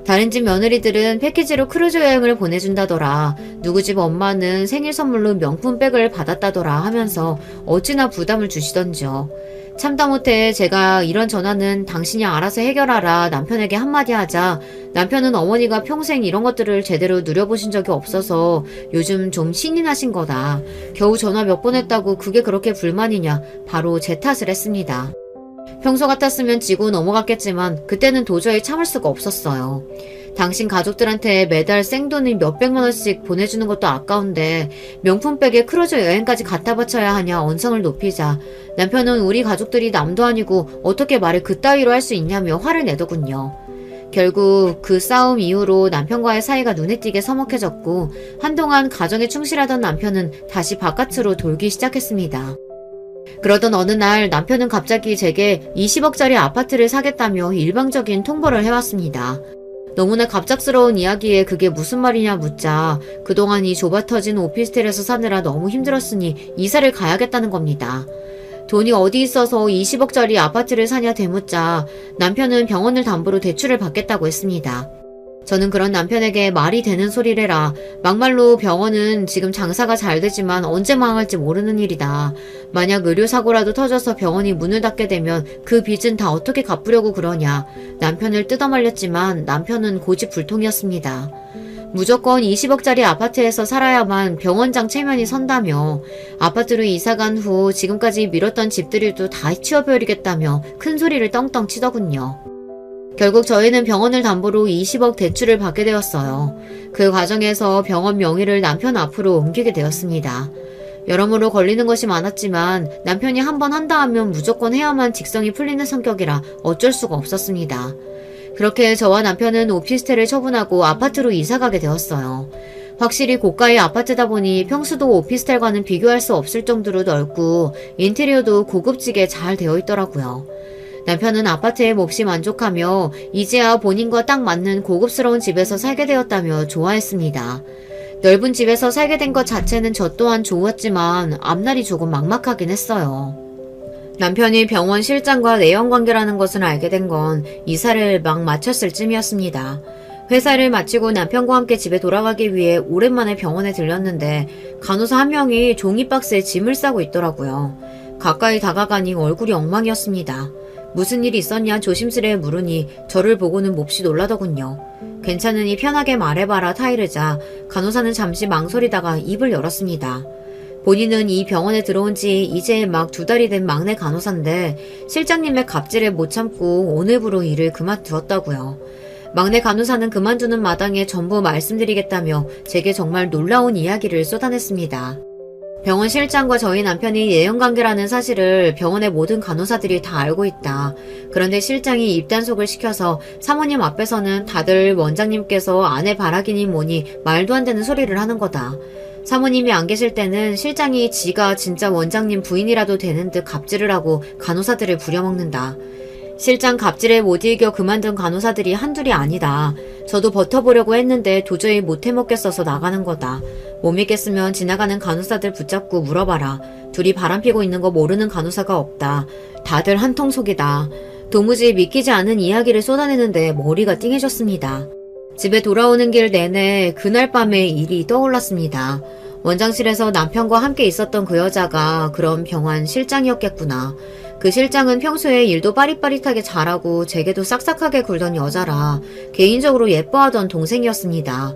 다른 집 며느리들은 패키지로 크루즈 여행을 보내준다더라. 누구 집 엄마는 생일 선물로 명품백을 받았다더라 하면서 어찌나 부담을 주시던지요. 참다 못해 제가 이런 전화는 당신이 알아서 해결하라 남편에게 한마디 하자 남편은 어머니가 평생 이런 것들을 제대로 누려보신 적이 없어서 요즘 좀 신이 나신 거다. 겨우 전화 몇 번 했다고 그게 그렇게 불만이냐 바로 제 탓을 했습니다. 평소 같았으면 지고 넘어갔겠지만 그때는 도저히 참을 수가 없었어요. 당신 가족들한테 매달 생돈을 몇백만 원씩 보내주는 것도 아까운데 명품백에 크루즈 여행까지 갖다 바쳐야 하냐 언성을 높이자 남편은 우리 가족들이 남도 아니고 어떻게 말을 그따위로 할 수 있냐며 화를 내더군요. 결국 그 싸움 이후로 남편과의 사이가 눈에 띄게 서먹해졌고 한동안 가정에 충실하던 남편은 다시 바깥으로 돌기 시작했습니다. 그러던 어느 날 남편은 갑자기 제게 20억짜리 아파트를 사겠다며 일방적인 통보를 해왔습니다. 너무나 갑작스러운 이야기에 그게 무슨 말이냐 묻자 그동안 이 좁아터진 오피스텔에서 사느라 너무 힘들었으니 이사를 가야겠다는 겁니다. 돈이 어디 있어서 20억짜리 아파트를 사냐 되묻자 남편은 병원을 담보로 대출을 받겠다고 했습니다. 저는 그런 남편에게 말이 되는 소리래라. 막말로 병원은 지금 장사가 잘 되지만 언제 망할지 모르는 일이다. 만약 의료사고라도 터져서 병원이 문을 닫게 되면 그 빚은 다 어떻게 갚으려고 그러냐. 남편을 뜯어말렸지만 남편은 고집불통이었습니다. 무조건 20억짜리 아파트에서 살아야만 병원장 체면이 선다며 아파트로 이사간 후 지금까지 미뤘던 집들이도 다 치워버리겠다며 큰 소리를 떵떵 치더군요. 결국 저희는 병원을 담보로 20억 대출을 받게 되었어요. 그 과정에서 병원 명의를 남편 앞으로 옮기게 되었습니다. 여러모로 걸리는 것이 많았지만 남편이 한번 한다 하면 무조건 해야만 직성이 풀리는 성격이라 어쩔 수가 없었습니다. 그렇게 저와 남편은 오피스텔을 처분하고 아파트로 이사가게 되었어요. 확실히 고가의 아파트다 보니 평수도 오피스텔과는 비교할 수 없을 정도로 넓고 인테리어도 고급지게 잘 되어 있더라고요. 남편은 아파트에 몹시 만족하며 이제야 본인과 딱 맞는 고급스러운 집에서 살게 되었다며 좋아했습니다. 넓은 집에서 살게 된 것 자체는 저 또한 좋았지만 앞날이 조금 막막하긴 했어요. 남편이 병원 실장과 내연관계라는 것을 알게 된 건 이사를 막 마쳤을 쯤이었습니다. 회사를 마치고 남편과 함께 집에 돌아가기 위해 오랜만에 병원에 들렸는데 간호사 한 명이 종이박스에 짐을 싸고 있더라고요. 가까이 다가가니 얼굴이 엉망이었습니다. 무슨 일이 있었냐 조심스레 물으니 저를 보고는 몹시 놀라더군요. 괜찮으니 편하게 말해봐라 타이르자 간호사는 잠시 망설이다가 입을 열었습니다. 본인은 이 병원에 들어온 지 이제 막 2달이 된 막내 간호사인데 실장님의 갑질에 못 참고 오늘부로 일을 그만두었다고요. 막내 간호사는 그만두는 마당에 전부 말씀드리겠다며 제게 정말 놀라운 이야기를 쏟아냈습니다. 병원 실장과 저희 남편이 내연관계라는 사실을 병원의 모든 간호사들이 다 알고 있다. 그런데 실장이 입단속을 시켜서 사모님 앞에서는 다들 원장님께서 아내 바라기니 뭐니 말도 안 되는 소리를 하는 거다. 사모님이 안 계실 때는 실장이 지가 진짜 원장님 부인이라도 되는 듯 갑질을 하고 간호사들을 부려먹는다. 실장 갑질에 못 이겨 그만둔 간호사들이 한둘이 아니다. 저도 버텨보려고 했는데 도저히 못 해먹겠어서 나가는 거다. 못 믿겠으면 지나가는 간호사들 붙잡고 물어봐라. 둘이 바람피고 있는 거 모르는 간호사가 없다. 다들 한통속이다. 도무지 믿기지 않은 이야기를 쏟아내는데 머리가 띵해졌습니다. 집에 돌아오는 길 내내 그날 밤의 일이 떠올랐습니다. 원장실에서 남편과 함께 있었던 그 여자가 그런 병원 실장이었겠구나. 그 실장은 평소에 일도 빠릿빠릿하게 잘하고 제게도 싹싹하게 굴던 여자라 개인적으로 예뻐하던 동생이었습니다.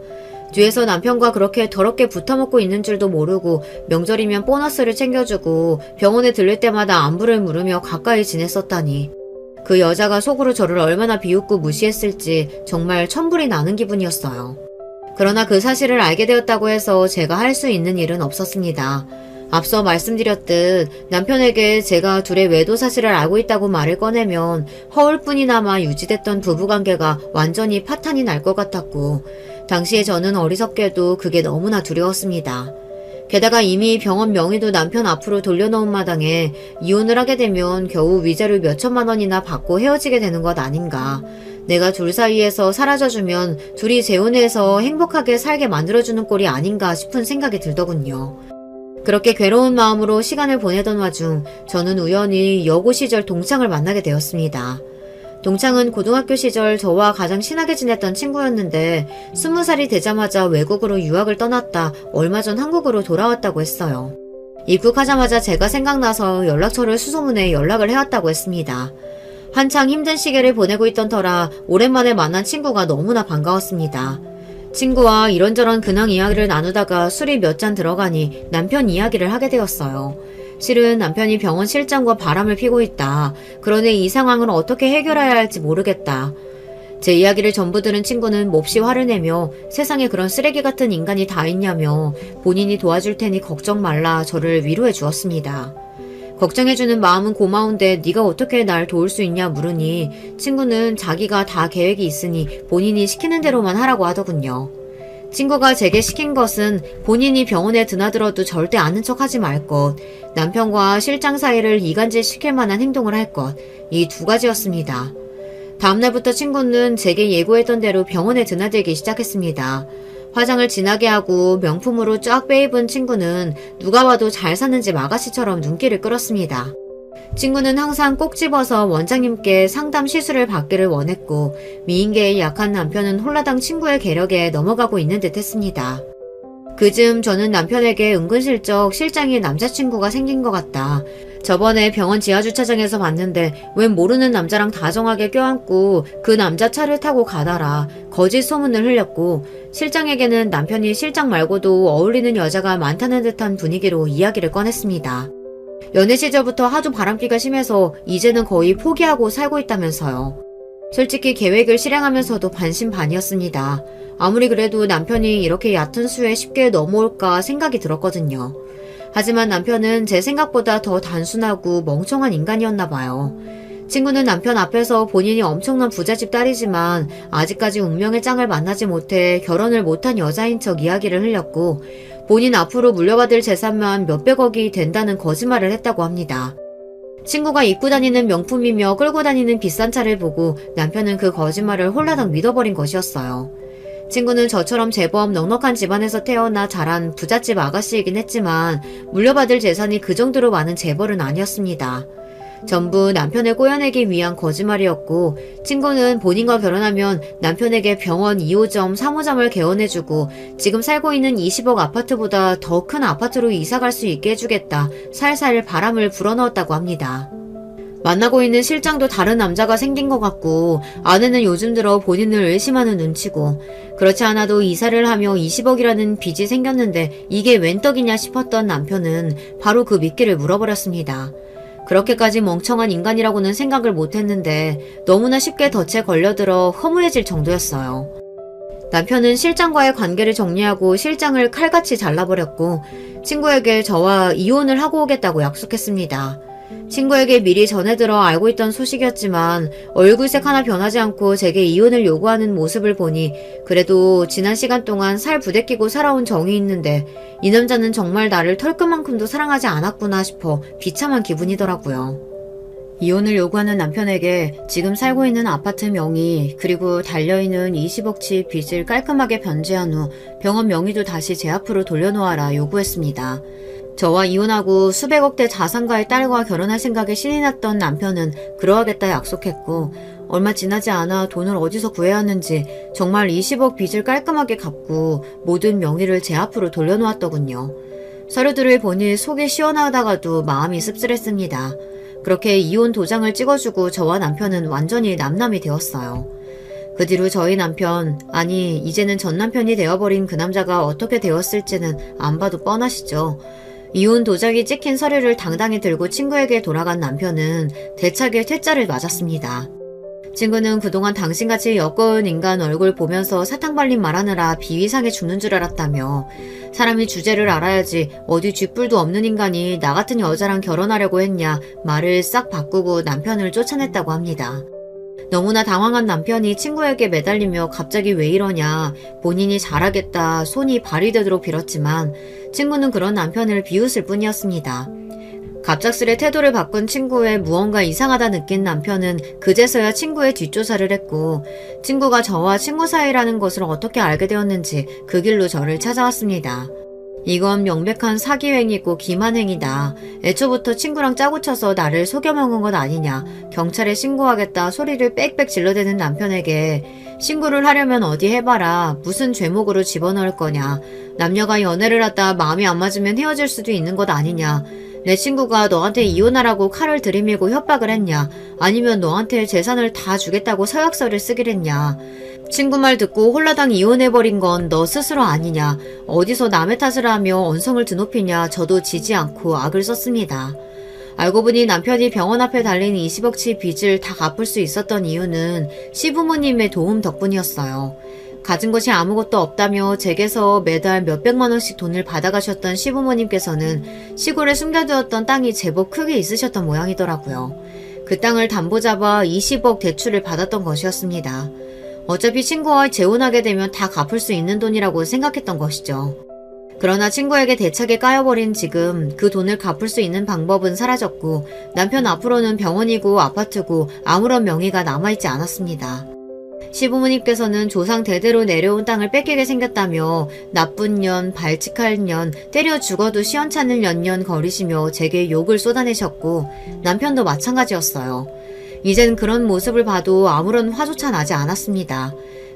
뒤에서 남편과 그렇게 더럽게 붙어먹고 있는 줄도 모르고 명절이면 보너스를 챙겨주고 병원에 들릴 때마다 안부를 물으며 가까이 지냈었다니. 그 여자가 속으로 저를 얼마나 비웃고 무시했을지 정말 천불이 나는 기분이었어요. 그러나 그 사실을 알게 되었다고 해서 제가 할 수 있는 일은 없었습니다. 앞서 말씀드렸듯 남편에게 제가 둘의 외도 사실을 알고 있다고 말을 꺼내면 허울뿐이나마 유지됐던 부부관계가 완전히 파탄이 날 것 같았고 당시에 저는 어리석게도 그게 너무나 두려웠습니다. 게다가 이미 병원 명의도 남편 앞으로 돌려놓은 마당에 이혼을 하게 되면 겨우 위자료 몇천만 원이나 받고 헤어지게 되는 것 아닌가. 내가 둘 사이에서 사라져주면 둘이 재혼해서 행복하게 살게 만들어주는 꼴이 아닌가 싶은 생각이 들더군요. 그렇게 괴로운 마음으로 시간을 보내던 와중 저는 우연히 여고 시절 동창을 만나게 되었습니다. 동창은 고등학교 시절 저와 가장 친하게 지냈던 친구였는데 20살이 되자마자 외국으로 유학을 떠났다 얼마 전 한국으로 돌아왔다고 했어요. 입국하자마자 제가 생각나서 연락처를 수소문해 연락을 해왔다고 했습니다. 한창 힘든 시기를 보내고 있던 터라 오랜만에 만난 친구가 너무나 반가웠습니다. 친구와 이런저런 근황 이야기를 나누다가 술이 몇 잔 들어가니 남편 이야기를 하게 되었어요. 실은 남편이 병원 실장과 바람을 피고 있다. 그러니 이 상황을 어떻게 해결해야 할지 모르겠다. 제 이야기를 전부 들은 친구는 몹시 화를 내며 세상에 그런 쓰레기 같은 인간이 다 있냐며 본인이 도와줄 테니 걱정 말라 저를 위로해 주었습니다. 걱정해주는 마음은 고마운데 네가 어떻게 날 도울 수 있냐 물으니 친구는 자기가 다 계획이 있으니 본인이 시키는 대로만 하라고 하더군요. 친구가 제게 시킨 것은 본인이 병원에 드나들어도 절대 아는 척하지 말 것, 남편과 실장 사이를 이간질 시킬 만한 행동을 할 것, 이 2가지였습니다. 다음날부터 친구는 제게 예고했던 대로 병원에 드나들기 시작했습니다. 화장을 진하게 하고 명품으로 쫙 빼입은 친구는 누가 봐도 잘 사는 집 아가씨처럼 눈길을 끌었습니다. 친구는 항상 꼭 집어서 원장님께 상담 시술을 받기를 원했고 미인계의 약한 남편은 홀라당 친구의 계력에 넘어가고 있는 듯 했습니다. 그즘 저는 남편에게 은근슬쩍 실장이 남자친구가 생긴 것 같다. 저번에 병원 지하주차장에서 봤는데 웬 모르는 남자랑 다정하게 껴안고 그 남자 차를 타고 가더라. 거짓 소문을 흘렸고 실장에게는 남편이 실장 말고도 어울리는 여자가 많다는 듯한 분위기로 이야기를 꺼냈습니다. 연애 시절부터 하도 바람기가 심해서 이제는 거의 포기하고 살고 있다면서요. 솔직히 계획을 실행하면서도 반신반의였습니다. 아무리 그래도 남편이 이렇게 얕은 수에 쉽게 넘어올까 생각이 들었거든요. 하지만 남편은 제 생각보다 더 단순하고 멍청한 인간이었나 봐요. 친구는 남편 앞에서 본인이 엄청난 부잣집 딸이지만 아직까지 운명의 짱을 만나지 못해 결혼을 못한 여자인 척 이야기를 흘렸고, 본인 앞으로 물려받을 재산만 몇백억이 된다는 거짓말을 했다고 합니다. 친구가 입고 다니는 명품이며 끌고 다니는 비싼 차를 보고 남편은 그 거짓말을 홀라당 믿어버린 것이었어요. 친구는 저처럼 제법 넉넉한 집안에서 태어나 자란 부잣집 아가씨이긴 했지만 물려받을 재산이 그 정도로 많은 재벌은 아니었습니다. 전부 남편을 꼬여내기 위한 거짓말이었고, 친구는 본인과 결혼하면 남편에게 병원 2호점, 3호점을 개원해주고 지금 살고 있는 20억 아파트보다 더 큰 아파트로 이사갈 수 있게 해주겠다 살살 바람을 불어넣었다고 합니다. 만나고 있는 실장도 다른 남자가 생긴 것 같고, 아내는 요즘 들어 본인을 의심하는 눈치고, 그렇지 않아도 이사를 하며 20억이라는 빚이 생겼는데 이게 웬 떡이냐 싶었던 남편은 바로 그 미끼를 물어버렸습니다. 그렇게까지 멍청한 인간이라고는 생각을 못했는데 너무나 쉽게 덫에 걸려들어 허무해질 정도였어요. 남편은 실장과의 관계를 정리하고 실장을 칼같이 잘라버렸고, 친구에게 저와 이혼을 하고 오겠다고 약속했습니다. 친구에게 미리 전해들어 알고 있던 소식이었지만 얼굴색 하나 변하지 않고 제게 이혼을 요구하는 모습을 보니 그래도 지난 시간 동안 살 부대끼고 살아온 정이 있는데 이 남자는 정말 나를 털끝만큼도 사랑하지 않았구나 싶어 비참한 기분이더라고요. 이혼을 요구하는 남편에게 지금 살고 있는 아파트 명의 그리고 달려있는 20억치 빚을 깔끔하게 변제한 후 병원 명의도 다시 제 앞으로 돌려놓아라 요구했습니다. 저와 이혼하고 수백억대 자산가의 딸과 결혼할 생각에 신이 났던 남편은 그러하겠다 약속했고, 얼마 지나지 않아 돈을 어디서 구해야 하는지 정말 20억 빚을 깔끔하게 갚고 모든 명의를 제 앞으로 돌려놓았더군요. 서류들을 보니 속이 시원하다가도 마음이 씁쓸했습니다. 그렇게 이혼 도장을 찍어주고 저와 남편은 완전히 남남이 되었어요. 그 뒤로 저희 남편, 아니 이제는 전 남편이 되어버린 그 남자가 어떻게 되었을지는 안 봐도 뻔하시죠. 이혼 도장이 찍힌 서류를 당당히 들고 친구에게 돌아간 남편은 대차게 퇴짜를 맞았습니다. 친구는 그동안 당신같이 여꺼운 인간 얼굴 보면서 사탕 발림 말하느라 비위상해 죽는 줄 알았다며, 사람이 주제를 알아야지 어디 쥐뿔도 없는 인간이 나 같은 여자랑 결혼하려고 했냐 말을 싹 바꾸고 남편을 쫓아냈다고 합니다. 너무나 당황한 남편이 친구에게 매달리며 갑자기 왜 이러냐, 본인이 잘하겠다 손이 발이 되도록 빌었지만 친구는 그런 남편을 비웃을 뿐이었습니다. 갑작스레 태도를 바꾼 친구의 무언가 이상하다 느낀 남편은 그제서야 친구의 뒷조사를 했고, 친구가 저와 친구 사이라는 것을 어떻게 알게 되었는지 그 길로 저를 찾아왔습니다. 이건 명백한 사기행위고 기만행위다. 애초부터 친구랑 짜고 쳐서 나를 속여먹은 것 아니냐. 경찰에 신고하겠다 소리를 빽빽 질러대는 남편에게 신고를 하려면 어디 해봐라. 무슨 죄목으로 집어넣을 거냐. 남녀가 연애를 하다 마음이 안 맞으면 헤어질 수도 있는 것 아니냐. 내 친구가 너한테 이혼하라고 칼을 들이밀고 협박을 했냐. 아니면 너한테 재산을 다 주겠다고 서약서를 쓰길 했냐. 친구 말 듣고 홀라당 이혼해버린 건 너 스스로 아니냐. 어디서 남의 탓을 하며 언성을 드높이냐. 저도 지지 않고 악을 썼습니다. 알고 보니 남편이 병원 앞에 달린 20억치 빚을 다 갚을 수 있었던 이유는 시부모님의 도움 덕분이었어요. 가진 것이 아무것도 없다며 제게서 매달 몇백만 원씩 돈을 받아가셨던 시부모님께서는 시골에 숨겨두었던 땅이 제법 크게 있으셨던 모양이더라고요. 그 땅을 담보 잡아 20억 대출을 받았던 것이었습니다. 어차피 친구와 재혼하게 되면 다 갚을 수 있는 돈이라고 생각했던 것이죠. 그러나 친구에게 대차게 까여버린 지금 그 돈을 갚을 수 있는 방법은 사라졌고, 남편 앞으로는 병원이고 아파트고 아무런 명의가 남아있지 않았습니다. 시부모님께서는 조상 대대로 내려온 땅을 뺏기게 생겼다며 나쁜 년, 발칙할 년, 때려 죽어도 시원찮을 년년 거리시며 제게 욕을 쏟아내셨고, 남편도 마찬가지였어요. 이젠 그런 모습을 봐도 아무런 화조차 나지 않았습니다.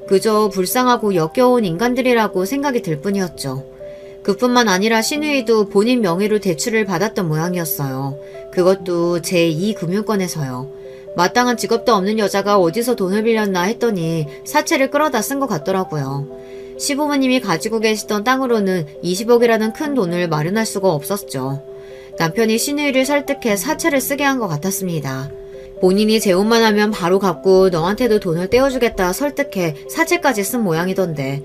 그저 불쌍하고 역겨운 인간들이라고 생각이 들 뿐이었죠. 그뿐만 아니라 시누이도 본인 명의로 대출을 받았던 모양이었어요. 그것도 제2금융권에서요. 마땅한 직업도 없는 여자가 어디서 돈을 빌렸나 했더니 사채를 끌어다 쓴 것 같더라고요. 시부모님이 가지고 계시던 땅으로는 20억이라는 큰 돈을 마련할 수가 없었죠. 남편이 시누이를 설득해 사채를 쓰게 한 것 같았습니다. 본인이 재혼만 하면 바로 갚고 너한테도 돈을 떼어주겠다 설득해 사채까지 쓴 모양이던데,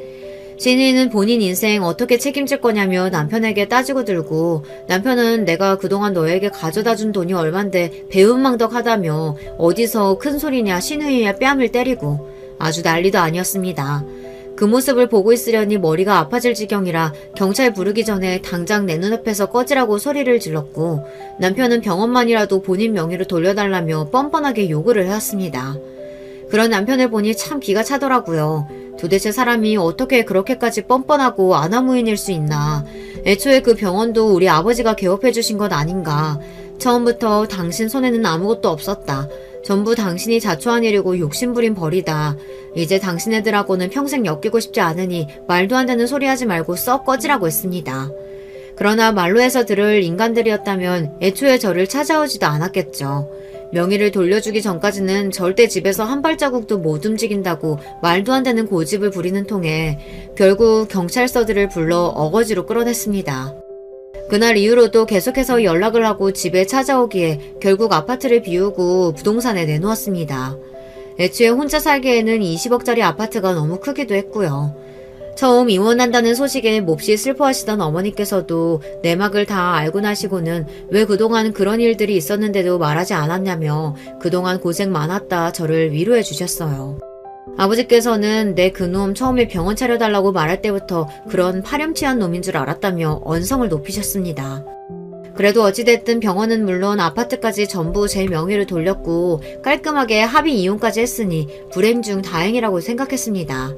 신이는 본인 인생 어떻게 책임질 거냐며 남편에게 따지고 들고, 남편은 내가 그동안 너에게 가져다 준 돈이 얼만데 배은망덕하다며 어디서 큰 소리냐 신우이의 뺨을 때리고 아주 난리도 아니었습니다. 그 모습을 보고 있으려니 머리가 아파질 지경이라 경찰 부르기 전에 당장 내 눈앞에서 꺼지라고 소리를 질렀고, 남편은 병원만이라도 본인 명의로 돌려달라며 뻔뻔하게 요구를 해왔습니다. 그런 남편을 보니 참 기가 차더라고요. 도대체 사람이 어떻게 그렇게까지 뻔뻔하고 아나무인일 수 있나. 애초에 그 병원도 우리 아버지가 개업해 주신 것 아닌가. 처음부터 당신 손에는 아무것도 없었다. 전부 당신이 자초한 일이고 욕심부린 벌이다. 이제 당신 애들하고는 평생 엮이고 싶지 않으니 말도 안 되는 소리 하지 말고 썩 꺼지라고 했습니다. 그러나 말로 해서 들을 인간들이었다면 애초에 저를 찾아오지도 않았겠죠. 명의를 돌려주기 전까지는 절대 집에서 한 발자국도 못 움직인다고 말도 안 되는 고집을 부리는 통에 결국 경찰서들을 불러 어거지로 끌어냈습니다. 그날 이후로도 계속해서 연락을 하고 집에 찾아오기에 결국 아파트를 비우고 부동산에 내놓았습니다. 애초에 혼자 살기에는 20억짜리 아파트가 너무 크기도 했고요. 처음 이혼한다는 소식에 몹시 슬퍼하시던 어머니께서도 내막을 다 알고 나시고는 왜 그동안 그런 일들이 있었는데도 말하지 않았냐며 그동안 고생 많았다 저를 위로해 주셨어요. 아버지께서는 내 그놈 처음에 병원 차려달라고 말할 때부터 그런 파렴치한 놈인 줄 알았다며 언성을 높이셨습니다. 그래도 어찌됐든 병원은 물론 아파트까지 전부 제 명의로 돌렸고 깔끔하게 합의 이혼까지 했으니 불행 중 다행이라고 생각했습니다.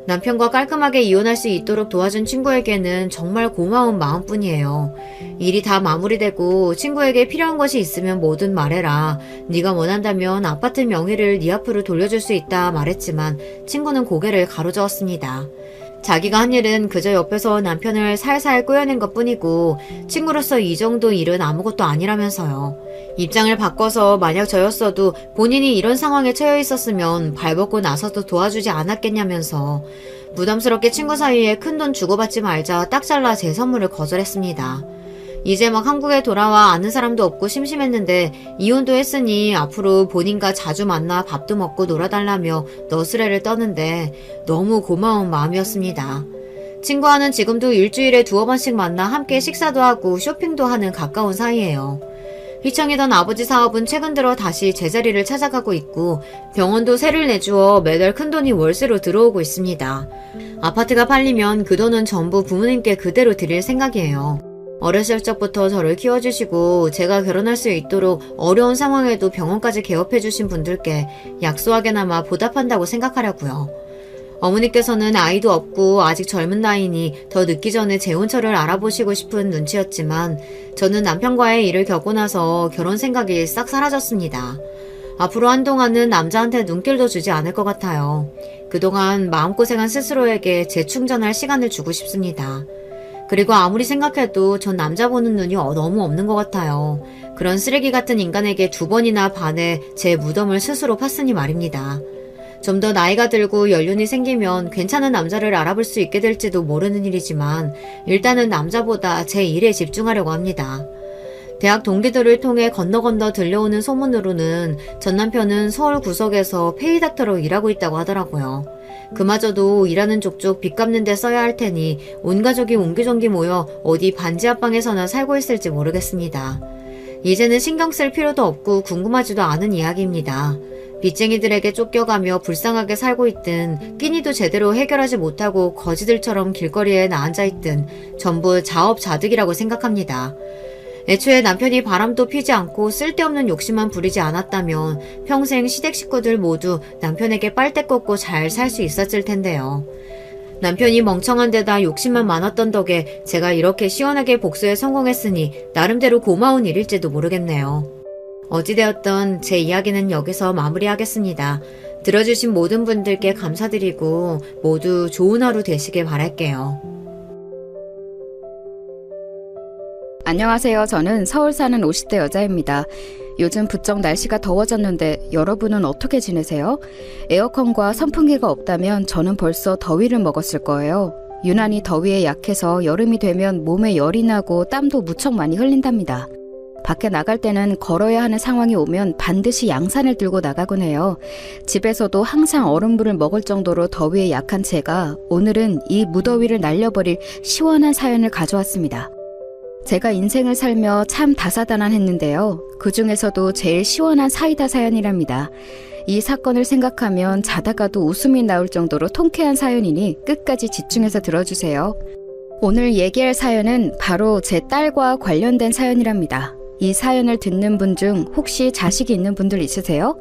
남편과 깔끔하게 이혼할 수 있도록 도와준 친구에게는 정말 고마운 마음뿐이에요. 일이 다 마무리되고 친구에게 필요한 것이 있으면 뭐든 말해라. 네가 원한다면 아파트 명의를 네 앞으로 돌려줄 수 있다 말했지만 친구는 고개를 가로저었습니다. 자기가 한 일은 그저 옆에서 남편을 살살 꼬여낸 것뿐이고 친구로서 이 정도 일은 아무것도 아니라면서요. 입장을 바꿔서 만약 저였어도 본인이 이런 상황에 처해 있었으면 발벗고 나서도 도와주지 않았겠냐면서 부담스럽게 친구 사이에 큰돈 주고받지 말자 딱 잘라 제 선물을 거절했습니다. 이제 막 한국에 돌아와 아는 사람도 없고 심심했는데 이혼도 했으니 앞으로 본인과 자주 만나 밥도 먹고 놀아달라며 너스레를 떠는데 너무 고마운 마음이었습니다. 친구와는 지금도 일주일에 2번씩 만나 함께 식사도 하고 쇼핑도 하는 가까운 사이예요. 휘청이던 아버지 사업은 최근 들어 다시 제자리를 찾아가고 있고 병원도 세를 내주어 매달 큰돈이 월세로 들어오고 있습니다. 아파트가 팔리면 그 돈은 전부 부모님께 그대로 드릴 생각이에요. 어렸을 적부터 저를 키워주시고 제가 결혼할 수 있도록 어려운 상황에도 병원까지 개업해주신 분들께 약소하게나마 보답한다고 생각하려고요. 어머니께서는 아이도 없고 아직 젊은 나이니 더 늦기 전에 재혼처를 알아보시고 싶은 눈치였지만 저는 남편과의 일을 겪고 나서 결혼 생각이 싹 사라졌습니다. 앞으로 한동안은 남자한테 눈길도 주지 않을 것 같아요. 그동안 마음고생한 스스로에게 재충전할 시간을 주고 싶습니다. 그리고 아무리 생각해도 전 남자 보는 눈이 너무 없는 것 같아요. 그런 쓰레기 같은 인간에게 2번이나 반해 제 무덤을 스스로 팠으니 말입니다. 좀 더 나이가 들고 연륜이 생기면 괜찮은 남자를 알아볼 수 있게 될지도 모르는 일이지만 일단은 남자보다 제 일에 집중하려고 합니다. 대학 동기들을 통해 건너 들려오는 소문으로는 전 남편은 서울 구석에서 페이닥터로 일하고 있다고 하더라고요. 그마저도 일하는 족족 빚 갚는 데 써야 할 테니 온 가족이 옹기종기 모여 어디 반지 앞방에서나 살고 있을지 모르겠습니다. 이제는 신경 쓸 필요도 없고 궁금하지도 않은 이야기입니다. 빚쟁이들에게 쫓겨가며 불쌍하게 살고 있든 끼니도 제대로 해결하지 못하고 거지들처럼 길거리에 나앉아있든 전부 자업자득이라고 생각합니다. 애초에 남편이 바람도 피지 않고 쓸데없는 욕심만 부리지 않았다면 평생 시댁 식구들 모두 남편에게 빨대 꽂고 잘 살 수 있었을 텐데요. 남편이 멍청한 데다 욕심만 많았던 덕에 제가 이렇게 시원하게 복수에 성공했으니 나름대로 고마운 일일지도 모르겠네요. 어찌되었던 제 이야기는 여기서 마무리하겠습니다. 들어주신 모든 분들께 감사드리고 모두 좋은 하루 되시길 바랄게요. 안녕하세요. 저는 서울 사는 50대 여자입니다. 요즘 부쩍 날씨가 더워졌는데 여러분은 어떻게 지내세요? 에어컨과 선풍기가 없다면 저는 벌써 더위를 먹었을 거예요. 유난히 더위에 약해서 여름이 되면 몸에 열이 나고 땀도 무척 많이 흘린답니다. 밖에 나갈 때는 걸어야 하는 상황이 오면 반드시 양산을 들고 나가곤 해요. 집에서도 항상 얼음물을 먹을 정도로 더위에 약한 제가 오늘은 이 무더위를 날려버릴 시원한 사연을 가져왔습니다. 제가 인생을 살며 참 다사다난했는데요. 그 중에서도 제일 시원한 사이다 사연이랍니다. 이 사건을 생각하면 자다가도 웃음이 나올 정도로 통쾌한 사연이니 끝까지 집중해서 들어주세요. 오늘 얘기할 사연은 바로 제 딸과 관련된 사연이랍니다. 이 사연을 듣는 분 중 혹시 자식이 있는 분들 있으세요?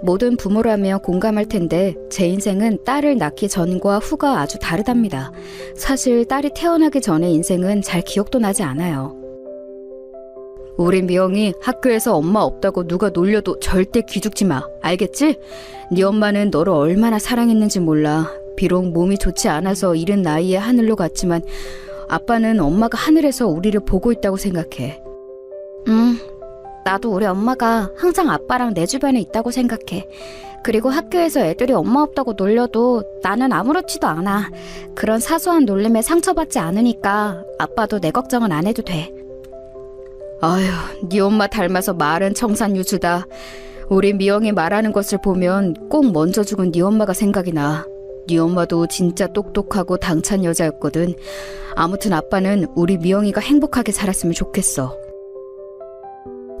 모든 부모라면 공감할 텐데 제 인생은 딸을 낳기 전과 후가 아주 다르답니다. 사실 딸이 태어나기 전의 인생은 잘 기억도 나지 않아요. 우리 미영이 학교에서 엄마 없다고 누가 놀려도 절대 기죽지 마. 알겠지? 네 엄마는 너를 얼마나 사랑했는지 몰라. 비록 몸이 좋지 않아서 이른 나이에 하늘로 갔지만 아빠는 엄마가 하늘에서 우리를 보고 있다고 생각해. 나도 우리 엄마가 항상 아빠랑 내 주변에 있다고 생각해. 그리고 학교에서 애들이 엄마 없다고 놀려도 나는 아무렇지도 않아. 그런 사소한 놀림에 상처받지 않으니까 아빠도 내 걱정은 안 해도 돼. 아휴, 네 엄마 닮아서 말은 청산유수다. 우리 미영이 말하는 것을 보면 꼭 먼저 죽은 네 엄마가 생각이 나. 네 엄마도 진짜 똑똑하고 당찬 여자였거든. 아무튼 아빠는 우리 미영이가 행복하게 살았으면 좋겠어.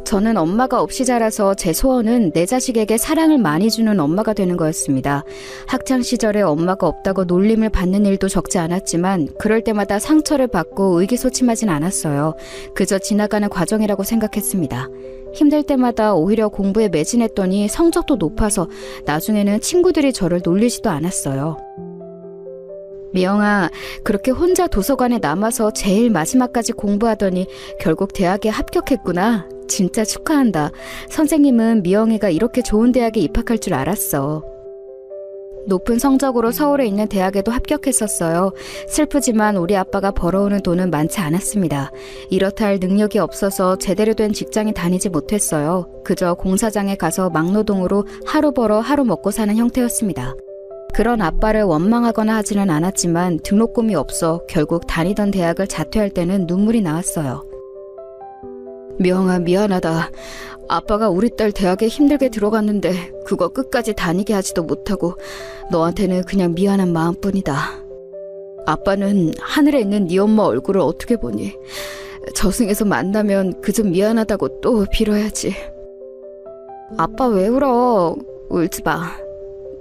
저는 엄마가 없이 자라서 제 소원은 내 자식에게 사랑을 많이 주는 엄마가 되는 거였습니다. 학창시절에 엄마가 없다고 놀림을 받는 일도 적지 않았지만 그럴 때마다 상처를 받고 의기소침하진 않았어요. 그저 지나가는 과정이라고 생각했습니다. 힘들 때마다 오히려 공부에 매진했더니 성적도 높아서 나중에는 친구들이 저를 놀리지도 않았어요. 미영아, 그렇게 혼자 도서관에 남아서 제일 마지막까지 공부하더니 결국 대학에 합격했구나. 진짜 축하한다. 선생님은 미영이가 이렇게 좋은 대학에 입학할 줄 알았어. 높은 성적으로 서울에 있는 대학에도 합격했었어요. 슬프지만 우리 아빠가 벌어오는 돈은 많지 않았습니다. 이렇다 할 능력이 없어서 제대로 된 직장에 다니지 못했어요. 그저 공사장에 가서 막노동으로 하루 벌어 하루 먹고 사는 형태였습니다. 그런 아빠를 원망하거나 하지는 않았지만 등록금이 없어 결국 다니던 대학을 자퇴할 때는 눈물이 나왔어요. 미영아, 미안하다. 아빠가 우리 딸 대학에 힘들게 들어갔는데 그거 끝까지 다니게 하지도 못하고 너한테는 그냥 미안한 마음뿐이다. 아빠는 하늘에 있는 네 엄마 얼굴을 어떻게 보니? 저승에서 만나면 그저 미안하다고 또 빌어야지. 아빠 왜 울어? 울지 마.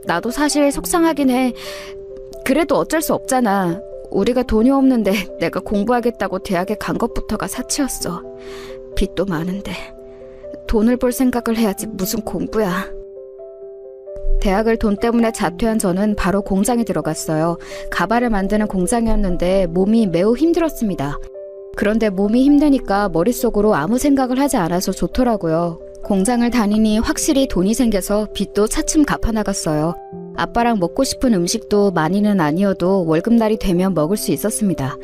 나도 사실 속상하긴 해. 그래도 어쩔 수 없잖아. 우리가 돈이 없는데 내가 공부하겠다고 대학에 간 것부터가 사치였어. 빚도 많은데 돈을 벌 생각을 해야지 무슨 공부야. 대학을 돈 때문에 자퇴한 저는 바로 공장에 들어갔어요. 가발을 만드는 공장이었는데 몸이 매우 힘들었습니다. 그런데 몸이 힘드니까 머릿속으로 아무 생각을 하지 않아서 좋더라고요. 공장을 다니니 확실히 돈이 생겨서 빚도 차츰 갚아나갔어요. 아빠랑 먹고 싶은 음식도 많이는 아니어도 월급날이 되면 먹을 수 있었습니다.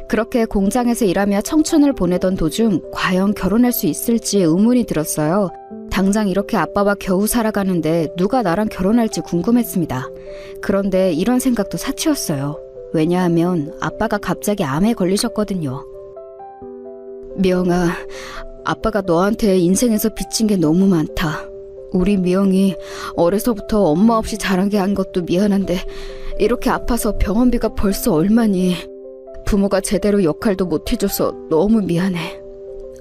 그렇게 공장에서 일하며 청춘을 보내던 도중 과연 결혼할 수 있을지 의문이 들었어요. 당장 이렇게 아빠와 겨우 살아가는데 누가 나랑 결혼할지 궁금했습니다. 그런데 이런 생각도 사치였어요. 왜냐하면 아빠가 갑자기 암에 걸리셨거든요. 미영아, 아빠가 너한테 인생에서 빚진 게 너무 많다. 우리 미영이 어려서부터 엄마 없이 자라게 한 것도 미안한데 이렇게 아파서 병원비가 벌써 얼마니. 부모가 제대로 역할도 못 해줘서 너무 미안해.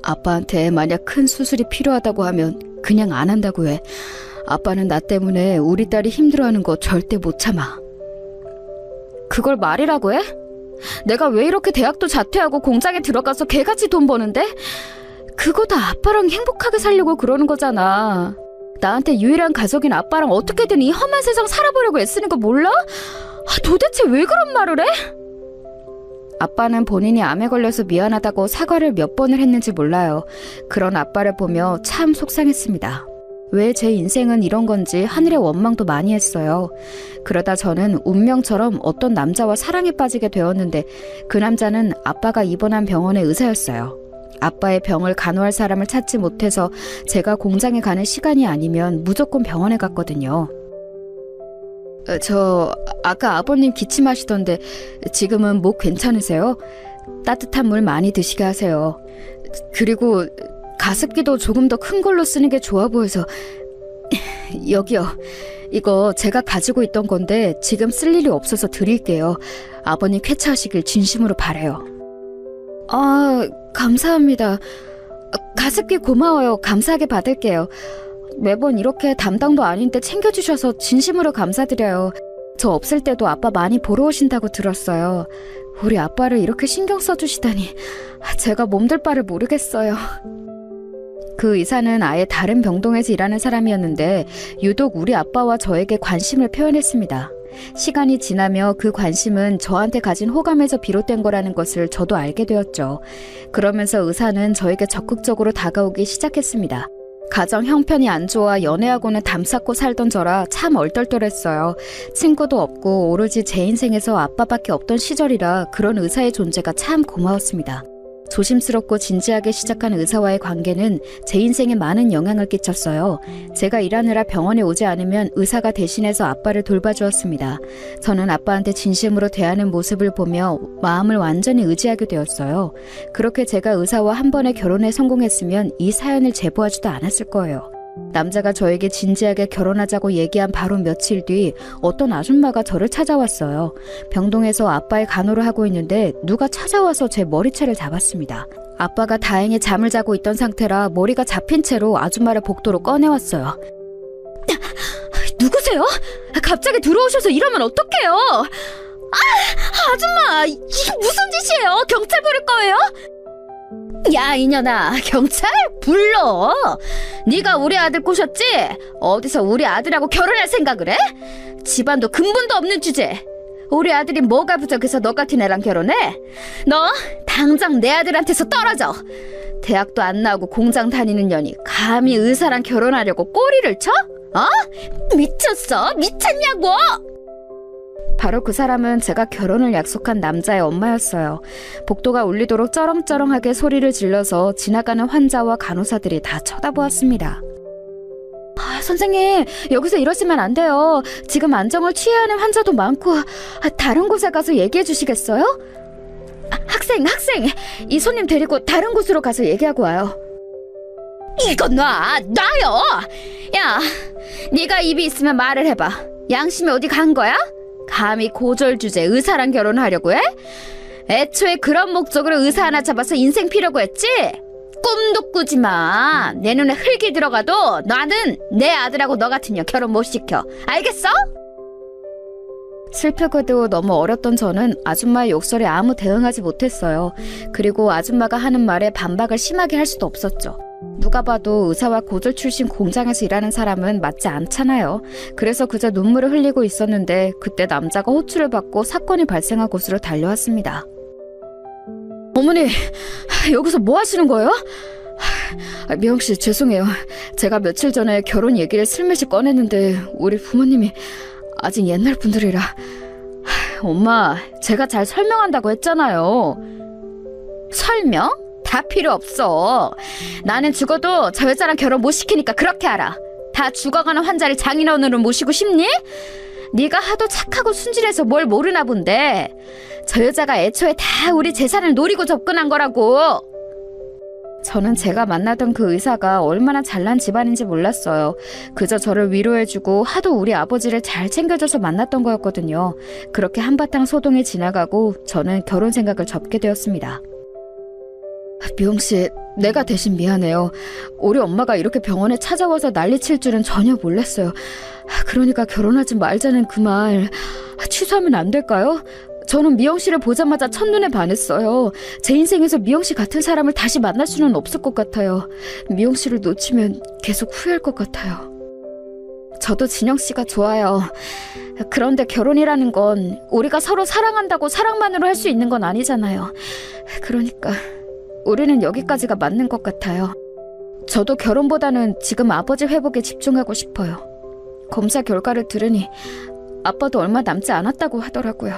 아빠한테 만약 큰 수술이 필요하다고 하면 그냥 안 한다고 해. 아빠는 나 때문에 우리 딸이 힘들어하는 거 절대 못 참아. 그걸 말이라고 해? 내가 왜 이렇게 대학도 자퇴하고 공장에 들어가서 개같이 돈 버는데? 그거 다 아빠랑 행복하게 살려고 그러는 거잖아. 나한테 유일한 가족인 아빠랑 어떻게든 이 험한 세상 살아보려고 애쓰는 거 몰라? 도대체 왜 그런 말을 해? 아빠는 본인이 암에 걸려서 미안하다고 사과를 몇 번을 했는지 몰라요. 그런 아빠를 보며 참 속상했습니다. 왜 제 인생은 이런 건지 하늘의 원망도 많이 했어요. 그러다 저는 운명처럼 어떤 남자와 사랑에 빠지게 되었는데 그 남자는 아빠가 입원한 병원의 의사였어요. 아빠의 병을 간호할 사람을 찾지 못해서 제가 공장에 가는 시간이 아니면 무조건 병원에 갔거든요. 아까 아버님 기침하시던데 지금은 목 괜찮으세요? 따뜻한 물 많이 드시게 하세요. 그리고 가습기도 조금 더 큰 걸로 쓰는 게 좋아 보여서. 여기요. 이거 제가 가지고 있던 건데 지금 쓸 일이 없어서 드릴게요. 아버님 쾌차하시길 진심으로 바라요. 아, 감사합니다. 가습기 고마워요. 감사하게 받을게요. 매번 이렇게 담당도 아닌데 챙겨주셔서 진심으로 감사드려요. 저 없을 때도 아빠 많이 보러 오신다고 들었어요. 우리 아빠를 이렇게 신경 써주시다니 제가 몸둘 바를 모르겠어요. 그 의사는 아예 다른 병동에서 일하는 사람이었는데 유독 우리 아빠와 저에게 관심을 표현했습니다. 시간이 지나며 그 관심은 저한테 가진 호감에서 비롯된 거라는 것을 저도 알게 되었죠. 그러면서 의사는 저에게 적극적으로 다가오기 시작했습니다. 가정 형편이 안 좋아 연애하고는 담쌓고 살던 저라 참 얼떨떨했어요. 친구도 없고 오로지 제 인생에서 아빠밖에 없던 시절이라 그런 의사의 존재가 참 고마웠습니다. 조심스럽고 진지하게 시작한 의사와의 관계는 제 인생에 많은 영향을 끼쳤어요. 제가 일하느라 병원에 오지 않으면 의사가 대신해서 아빠를 돌봐주었습니다. 저는 아빠한테 진심으로 대하는 모습을 보며 마음을 완전히 의지하게 되었어요. 그렇게 제가 의사와 한 번에 결혼에 성공했으면 이 사연을 제보하지도 않았을 거예요. 남자가 저에게 진지하게 결혼하자고 얘기한 바로 며칠 뒤 어떤 아줌마가 저를 찾아왔어요. 병동에서 아빠의 간호를 하고 있는데 누가 찾아와서 제 머리채를 잡았습니다. 아빠가 다행히 잠을 자고 있던 상태라 머리가 잡힌 채로 아줌마를 복도로 꺼내왔어요. 누구세요? 갑자기 들어오셔서 이러면 어떡해요? 아줌마, 이게 무슨 짓이에요? 경찰 부를 거예요? 야, 이년아, 경찰? 불러. 네가 우리 아들 꼬셨지? 어디서 우리 아들하고 결혼할 생각을 해? 집안도 근본도 없는 주제. 우리 아들이 뭐가 부족해서 너 같은 애랑 결혼해? 너 당장 내 아들한테서 떨어져. 대학도 안 나오고 공장 다니는 년이 감히 의사랑 결혼하려고 꼬리를 쳐? 미쳤어? 미쳤냐고? 바로 그 사람은 제가 결혼을 약속한 남자의 엄마였어요. 복도가 울리도록 쩌렁쩌렁하게 소리를 질러서 지나가는 환자와 간호사들이 다 쳐다보았습니다. 선생님, 여기서 이러시면 안 돼요. 지금 안정을 취해야 하는 환자도 많고. 다른 곳에 가서 얘기해 주시겠어요? 학생, 이 손님 데리고 다른 곳으로 가서 얘기하고 와요. 이거 놔요. 야, 네가 입이 있으면 말을 해봐. 양심이 어디 간 거야? 감히 고졸 주제 의사랑 결혼하려고 해? 애초에 그런 목적으로 의사 하나 잡아서 인생 피려고 했지? 꿈도 꾸지 마. 내 눈에 흙이 들어가도 나는 내 아들하고 너 같은 년 결혼 못 시켜. 알겠어? 슬프게도 너무 어렸던 저는 아줌마의 욕설에 아무 대응하지 못했어요. 그리고 아줌마가 하는 말에 반박을 심하게 할 수도 없었죠. 누가 봐도 의사와 고졸 출신 공장에서 일하는 사람은 맞지 않잖아요. 그래서 그저 눈물을 흘리고 있었는데 그때 남자가 호출을 받고 사건이 발생한 곳으로 달려왔습니다. 어머니, 여기서 뭐 하시는 거예요? 미영씨, 죄송해요. 제가 며칠 전에 결혼 얘기를 슬며시 꺼냈는데 우리 부모님이 아직 옛날 분들이라. 엄마, 제가 잘 설명한다고 했잖아요. 설명? 다 필요 없어. 나는 죽어도 저 여자랑 결혼 못 시키니까 그렇게 알아. 다 죽어가는 환자를 장인어른으로 모시고 싶니? 네가 하도 착하고 순진해서 뭘 모르나 본데. 저 여자가 애초에 다 우리 재산을 노리고 접근한 거라고. 저는 제가 만나던 그 의사가 얼마나 잘난 집안인지 몰랐어요. 그저 저를 위로해주고 하도 우리 아버지를 잘 챙겨줘서 만났던 거였거든요. 그렇게 한바탕 소동이 지나가고 저는 결혼 생각을 접게 되었습니다. 미영씨, 내가 대신 미안해요. 우리 엄마가 이렇게 병원에 찾아와서 난리칠 줄은 전혀 몰랐어요. 그러니까 결혼하지 말자는 그 말 취소하면 안 될까요? 저는 미영씨를 보자마자 첫눈에 반했어요. 제 인생에서 미영씨 같은 사람을 다시 만날 수는 없을 것 같아요. 미영씨를 놓치면 계속 후회할 것 같아요. 저도 진영씨가 좋아요. 그런데 결혼이라는 건 우리가 서로 사랑한다고 사랑만으로 할 수 있는 건 아니잖아요. 그러니까 우리는 여기까지가 맞는 것 같아요. 저도 결혼보다는 지금 아버지 회복에 집중하고 싶어요. 검사 결과를 들으니 아빠도 얼마 남지 않았다고 하더라고요.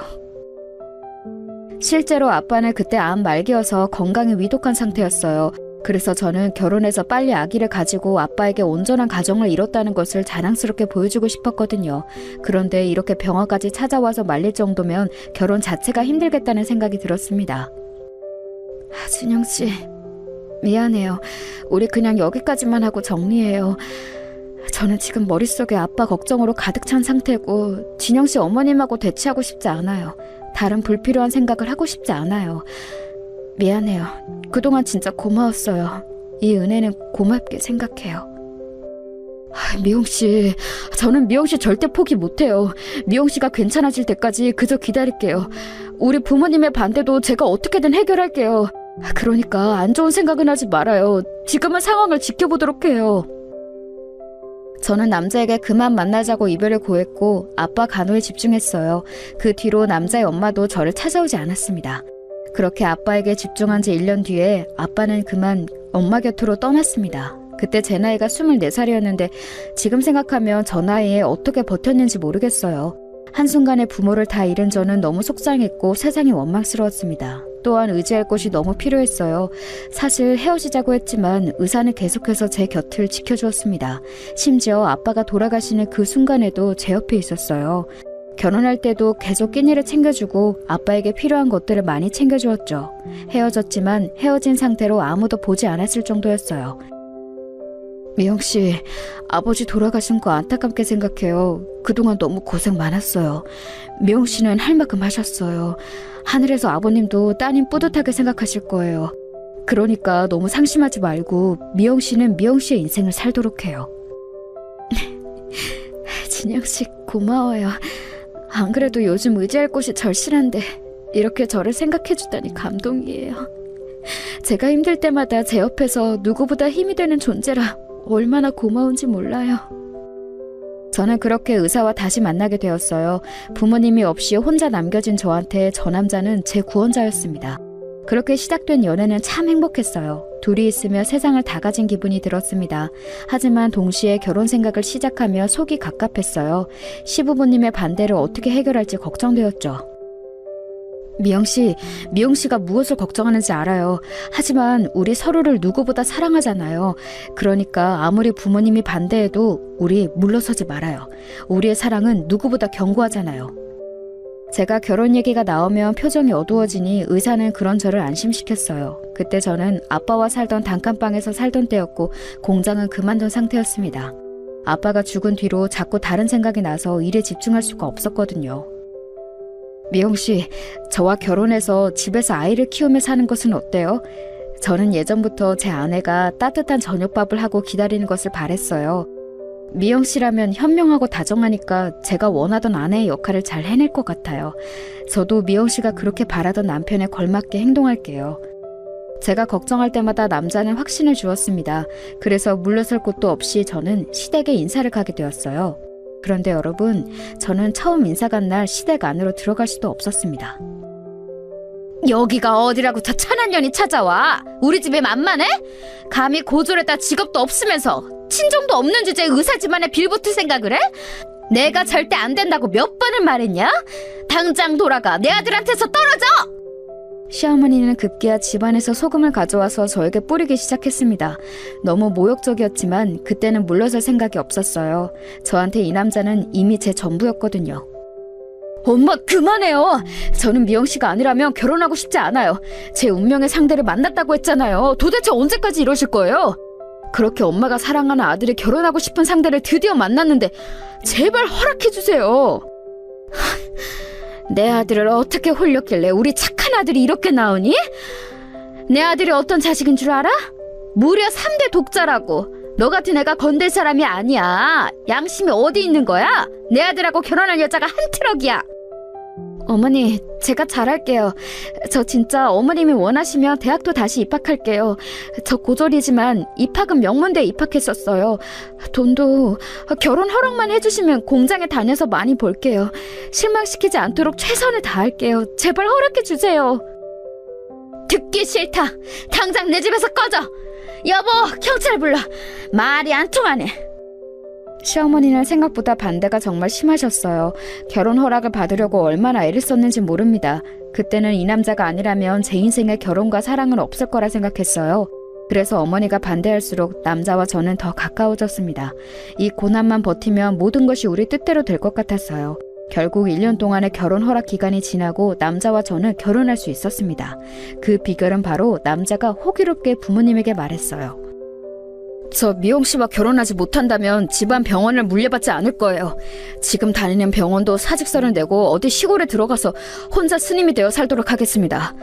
실제로 아빠는 그때 암 말기여서 건강이 위독한 상태였어요. 그래서 저는 결혼해서 빨리 아기를 가지고 아빠에게 온전한 가정을 이뤘다는 것을 자랑스럽게 보여주고 싶었거든요. 그런데 이렇게 병원까지 찾아와서 말릴 정도면 결혼 자체가 힘들겠다는 생각이 들었습니다. 진영씨, 미안해요. 우리 그냥 여기까지만 하고 정리해요. 저는 지금 머릿속에 아빠 걱정으로 가득 찬 상태고 진영 씨 어머님하고 대치하고 싶지 않아요. 다른 불필요한 생각을 하고 싶지 않아요. 미안해요. 그동안 진짜 고마웠어요. 이 은혜는 고맙게 생각해요. 미영 씨, 저는 미영 씨 절대 포기 못해요. 미영 씨가 괜찮아질 때까지 그저 기다릴게요. 우리 부모님의 반대도 제가 어떻게든 해결할게요. 그러니까 안 좋은 생각은 하지 말아요. 지금은 상황을 지켜보도록 해요. 저는 남자에게 그만 만나자고 이별을 고했고 아빠 간호에 집중했어요. 그 뒤로 남자의 엄마도 저를 찾아오지 않았습니다. 그렇게 아빠에게 집중한 지 1년 뒤에 아빠는 그만 엄마 곁으로 떠났습니다. 그때 제 나이가 24살이었는데 지금 생각하면 저 나이에 어떻게 버텼는지 모르겠어요. 한순간에 부모를 다 잃은 저는 너무 속상했고 세상이 원망스러웠습니다. 또한 의지할 곳이 너무 필요했어요. 사실 헤어지자고 했지만 의사는 계속해서 제 곁을 지켜주었습니다. 심지어 아빠가 돌아가시는 그 순간에도 제 옆에 있었어요. 결혼할 때도 계속 끼니를 챙겨주고 아빠에게 필요한 것들을 많이 챙겨주었죠. 헤어졌지만 헤어진 상태로 아무도 보지 않았을 정도였어요. 미영씨, 아버지 돌아가신 거 안타깝게 생각해요. 그동안 너무 고생 많았어요. 미영씨는 할 만큼 하셨어요. 하늘에서 아버님도 따님 뿌듯하게 생각하실 거예요. 그러니까 너무 상심하지 말고 미영씨는 미영씨의 인생을 살도록 해요. 진영씨 고마워요. 안 그래도 요즘 의지할 곳이 절실한데 이렇게 저를 생각해주다니 감동이에요. 제가 힘들 때마다 제 옆에서 누구보다 힘이 되는 존재라 얼마나 고마운지 몰라요. 저는 그렇게 의사와 다시 만나게 되었어요. 부모님이 없이 혼자 남겨진 저한테 저 남자는 제 구원자였습니다. 그렇게 시작된 연애는 참 행복했어요. 둘이 있으며 세상을 다 가진 기분이 들었습니다. 하지만 동시에 결혼 생각을 시작하며 속이 갑갑했어요. 시부모님의 반대를 어떻게 해결할지 걱정되었죠. 미영씨, 미영씨가 무엇을 걱정하는지 알아요. 하지만 우리 서로를 누구보다 사랑하잖아요. 그러니까 아무리 부모님이 반대해도 우리 물러서지 말아요. 우리의 사랑은 누구보다 견고하잖아요. 제가 결혼 얘기가 나오면 표정이 어두워지니 의사는 그런 저를 안심시켰어요. 그때 저는 아빠와 살던 단칸방에서 살던 때였고 공장은 그만둔 상태였습니다. 아빠가 죽은 뒤로 자꾸 다른 생각이 나서 일에 집중할 수가 없었거든요. 미영씨, 저와 결혼해서 집에서 아이를 키우며 사는 것은 어때요? 저는 예전부터 제 아내가 따뜻한 저녁밥을 하고 기다리는 것을 바랬어요. 미영씨라면 현명하고 다정하니까 제가 원하던 아내의 역할을 잘 해낼 것 같아요. 저도 미영씨가 그렇게 바라던 남편에 걸맞게 행동할게요. 제가 걱정할 때마다 남자는 확신을 주었습니다. 그래서 물러설 곳도 없이 저는 시댁에 인사를 가게 되었어요. 그런데 여러분, 저는 처음 인사 간 날 시댁 안으로 들어갈 수도 없었습니다. 여기가 어디라고 저 천한년이 찾아와? 우리 집에 만만해? 감히 고졸에다 직업도 없으면서 친정도 없는 주제에 의사 집안에 빌붙을 생각을 해? 내가 절대 안 된다고 몇 번을 말했냐? 당장 돌아가, 내 아들한테서 떨어져! 시어머니는 급기야 집안에서 소금을 가져와서 저에게 뿌리기 시작했습니다. 너무 모욕적이었지만 그때는 물러설 생각이 없었어요. 저한테 이 남자는 이미 제 전부였거든요. 엄마 그만해요. 저는 미영씨가 아니라면 결혼하고 싶지 않아요. 제 운명의 상대를 만났다고 했잖아요. 도대체 언제까지 이러실 거예요? 그렇게 엄마가 사랑하는 아들이 결혼하고 싶은 상대를 드디어 만났는데 제발 허락해주세요. 내 아들을 어떻게 홀렸길래 우리 착한 아들이 이렇게 나오니? 내 아들이 어떤 자식인 줄 알아? 무려 3대 독자라고. 너 같은 애가 건들 사람이 아니야. 양심이 어디 있는 거야? 내 아들하고 결혼할 여자가 한 트럭이야. 어머니, 제가 잘할게요. 저 진짜 어머님이 원하시면 대학도 다시 입학할게요. 저 고졸이지만 입학은 명문대에 입학했었어요. 돈도 결혼 허락만 해주시면 공장에 다녀서 많이 벌게요. 실망시키지 않도록 최선을 다할게요. 제발 허락해주세요. 듣기 싫다. 당장 내 집에서 꺼져. 여보, 경찰 불러. 말이 안 통하네. 시어머니는 생각보다 반대가 정말 심하셨어요. 결혼 허락을 받으려고 얼마나 애를 썼는지 모릅니다. 그때는 이 남자가 아니라면 제 인생에 결혼과 사랑은 없을 거라 생각했어요. 그래서 어머니가 반대할수록 남자와 저는 더 가까워졌습니다. 이 고난만 버티면 모든 것이 우리 뜻대로 될 것 같았어요. 결국 1년 동안의 결혼 허락 기간이 지나고 남자와 저는 결혼할 수 있었습니다. 그 비결은 바로 남자가 호기롭게 부모님에게 말했어요. 저 미영 씨와 결혼하지 못한다면 집안 병원을 물려받지 않을 거예요. 지금 다니는 병원도 사직서를 내고 어디 시골에 들어가서 혼자 스님이 되어 살도록 하겠습니다.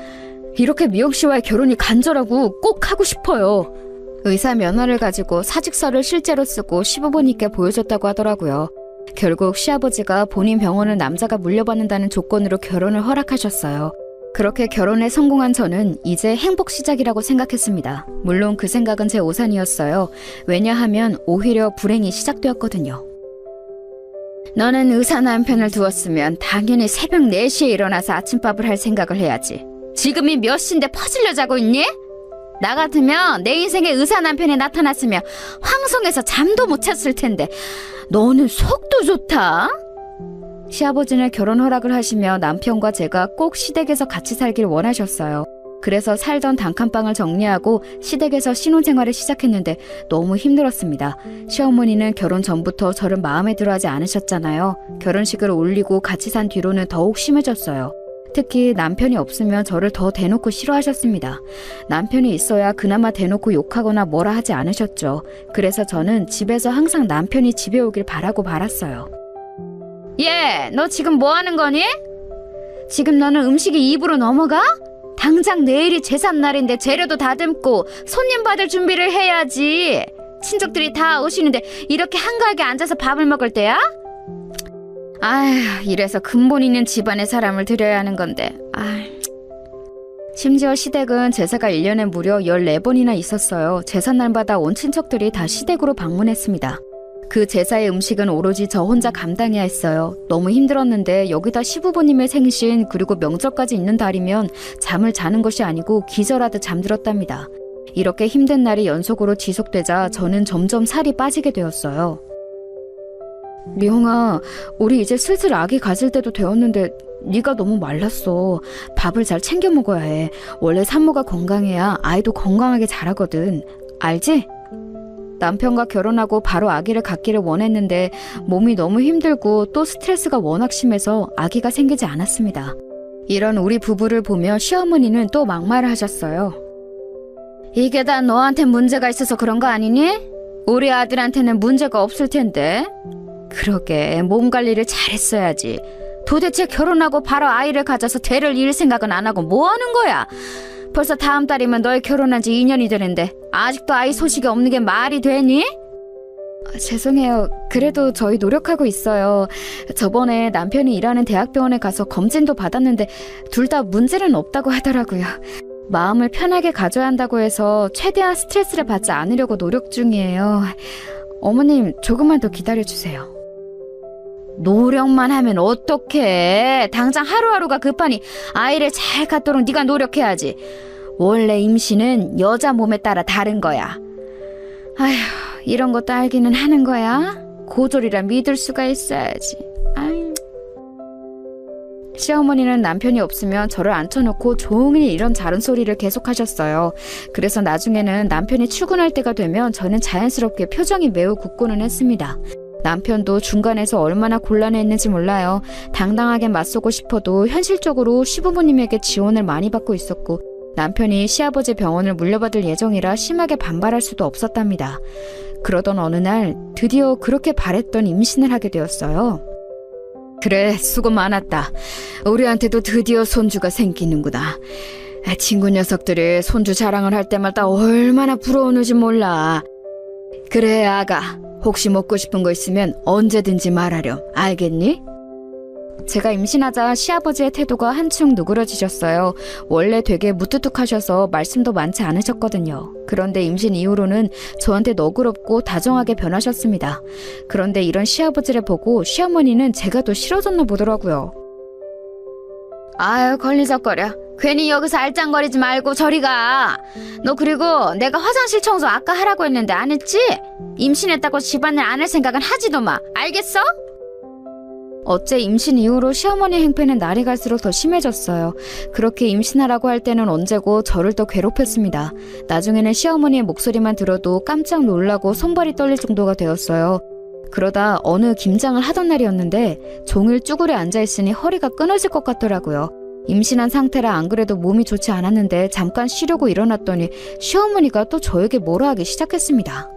이렇게 미영 씨와의 결혼이 간절하고 꼭 하고 싶어요. 의사 면허를 가지고 사직서를 실제로 쓰고 시부모님께 보여줬다고 하더라고요. 결국 시아버지가 본인 병원을 남자가 물려받는다는 조건으로 결혼을 허락하셨어요. 그렇게 결혼에 성공한 저는 이제 행복 시작이라고 생각했습니다. 물론 그 생각은 제 오산이었어요. 왜냐하면 오히려 불행이 시작되었거든요. 너는 의사 남편을 두었으면 당연히 새벽 4시에 일어나서 아침밥을 할 생각을 해야지. 지금이 몇 시인데 퍼질려 자고 있니? 나 같으면 내 인생에 의사 남편이 나타났으면 황송해서 잠도 못 잤을 텐데 너는 속도 좋다. 시아버지는 결혼 허락을 하시며 남편과 제가 꼭 시댁에서 같이 살길 원하셨어요. 그래서 살던 단칸방을 정리하고 시댁에서 신혼생활을 시작했는데 너무 힘들었습니다. 시어머니는 결혼 전부터 저를 마음에 들어하지 않으셨잖아요. 결혼식을 올리고 같이 산 뒤로는 더욱 심해졌어요. 특히 남편이 없으면 저를 더 대놓고 싫어하셨습니다. 남편이 있어야 그나마 대놓고 욕하거나 뭐라 하지 않으셨죠. 그래서 저는 집에서 항상 남편이 집에 오길 바라고 말았어요. 너 지금 뭐 하는 거니? 지금 너는 음식이 입으로 넘어가? 당장 내일이 제삿날인데 재료도 다듬고 손님 받을 준비를 해야지. 친척들이 다 오시는데 이렇게 한가하게 앉아서 밥을 먹을 때야? 아휴, 이래서 근본 있는 집안의 사람을 들여야 하는 건데. 심지어 시댁은 제사가 1년에 무려 14번이나 있었어요. 제삿날마다 온 친척들이 다 시댁으로 방문했습니다. 그 제사의 음식은 오로지 저 혼자 감당해야 했어요. 너무 힘들었는데 여기다 시부모님의 생신 그리고 명절까지 있는 달이면 잠을 자는 것이 아니고 기절하듯 잠들었답니다. 이렇게 힘든 날이 연속으로 지속되자 저는 점점 살이 빠지게 되었어요. 미홍아, 우리 이제 슬슬 아기 가질 때도 되었는데 네가 너무 말랐어. 밥을 잘 챙겨 먹어야 해. 원래 산모가 건강해야 아이도 건강하게 자라거든. 알지? 남편과 결혼하고 바로 아기를 갖기를 원했는데 몸이 너무 힘들고 또 스트레스가 워낙 심해서 아기가 생기지 않았습니다. 이런 우리 부부를 보며 시어머니는 또 막말을 하셨어요. 이게 다 너한테 문제가 있어서 그런 거 아니니? 우리 아들한테는 문제가 없을 텐데. 그러게 몸 관리를 잘했어야지. 도대체 결혼하고 바로 아이를 가져서 대를 이을 생각은 안 하고 뭐 하는 거야? 벌써 다음 달이면 너희 결혼한 지 2년이 되는데 아직도 아이 소식이 없는 게 말이 되니? 죄송해요. 그래도 저희 노력하고 있어요. 저번에 남편이 일하는 대학병원에 가서 검진도 받았는데 둘 다 문제는 없다고 하더라고요. 마음을 편하게 가져야 한다고 해서 최대한 스트레스를 받지 않으려고 노력 중이에요. 어머님, 조금만 더 기다려주세요. 노력만 하면 어떡해. 당장 하루하루가 급하니 아이를 잘 갖도록 네가 노력해야지. 원래 임신은 여자 몸에 따라 다른 거야. 아휴, 이런 것도 알기는 하는 거야. 고졸이라 믿을 수가 있어야지. 아유. 시어머니는 남편이 없으면 저를 앉혀놓고 종일 이런 자른 소리를 계속하셨어요. 그래서 나중에는 남편이 출근할 때가 되면 저는 자연스럽게 표정이 매우 굳고는 했습니다. 남편도 중간에서 얼마나 곤란했는지 몰라요. 당당하게 맞서고 싶어도 현실적으로 시부모님에게 지원을 많이 받고 있었고 남편이 시아버지 병원을 물려받을 예정이라 심하게 반발할 수도 없었답니다. 그러던 어느 날 드디어 그렇게 바랬던 임신을 하게 되었어요. 그래, 수고 많았다. 우리한테도 드디어 손주가 생기는구나. 친구 녀석들이 손주 자랑을 할 때마다 얼마나 부러우는지 몰라. 그래, 아가. 혹시 먹고 싶은 거 있으면 언제든지 말하렴. 알겠니? 제가 임신하자 시아버지의 태도가 한층 누그러지셨어요. 원래 되게 무뚝뚝하셔서 말씀도 많지 않으셨거든요. 그런데 임신 이후로는 저한테 너그럽고 다정하게 변하셨습니다. 그런데 이런 시아버지를 보고 시어머니는 제가 더 싫어졌나 보더라고요. 아유, 걸리적거려. 괜히 여기서 알짱거리지 말고 저리 가. 너 그리고 내가 화장실 청소 아까 하라고 했는데 안 했지? 임신했다고 집안일 안 할 생각은 하지도 마. 알겠어? 어째 임신 이후로 시어머니 행패는 날이 갈수록 더 심해졌어요. 그렇게 임신하라고 할 때는 언제고 저를 더 괴롭혔습니다. 나중에는 시어머니의 목소리만 들어도 깜짝 놀라고 손발이 떨릴 정도가 되었어요. 그러다 어느 김장을 하던 날이었는데 종일 쭈그려 앉아있으니 허리가 끊어질 것 같더라고요. 임신한 상태라 안 그래도 몸이 좋지 않았는데 잠깐 쉬려고 일어났더니 시어머니가 또 저에게 뭐라 하기 시작했습니다.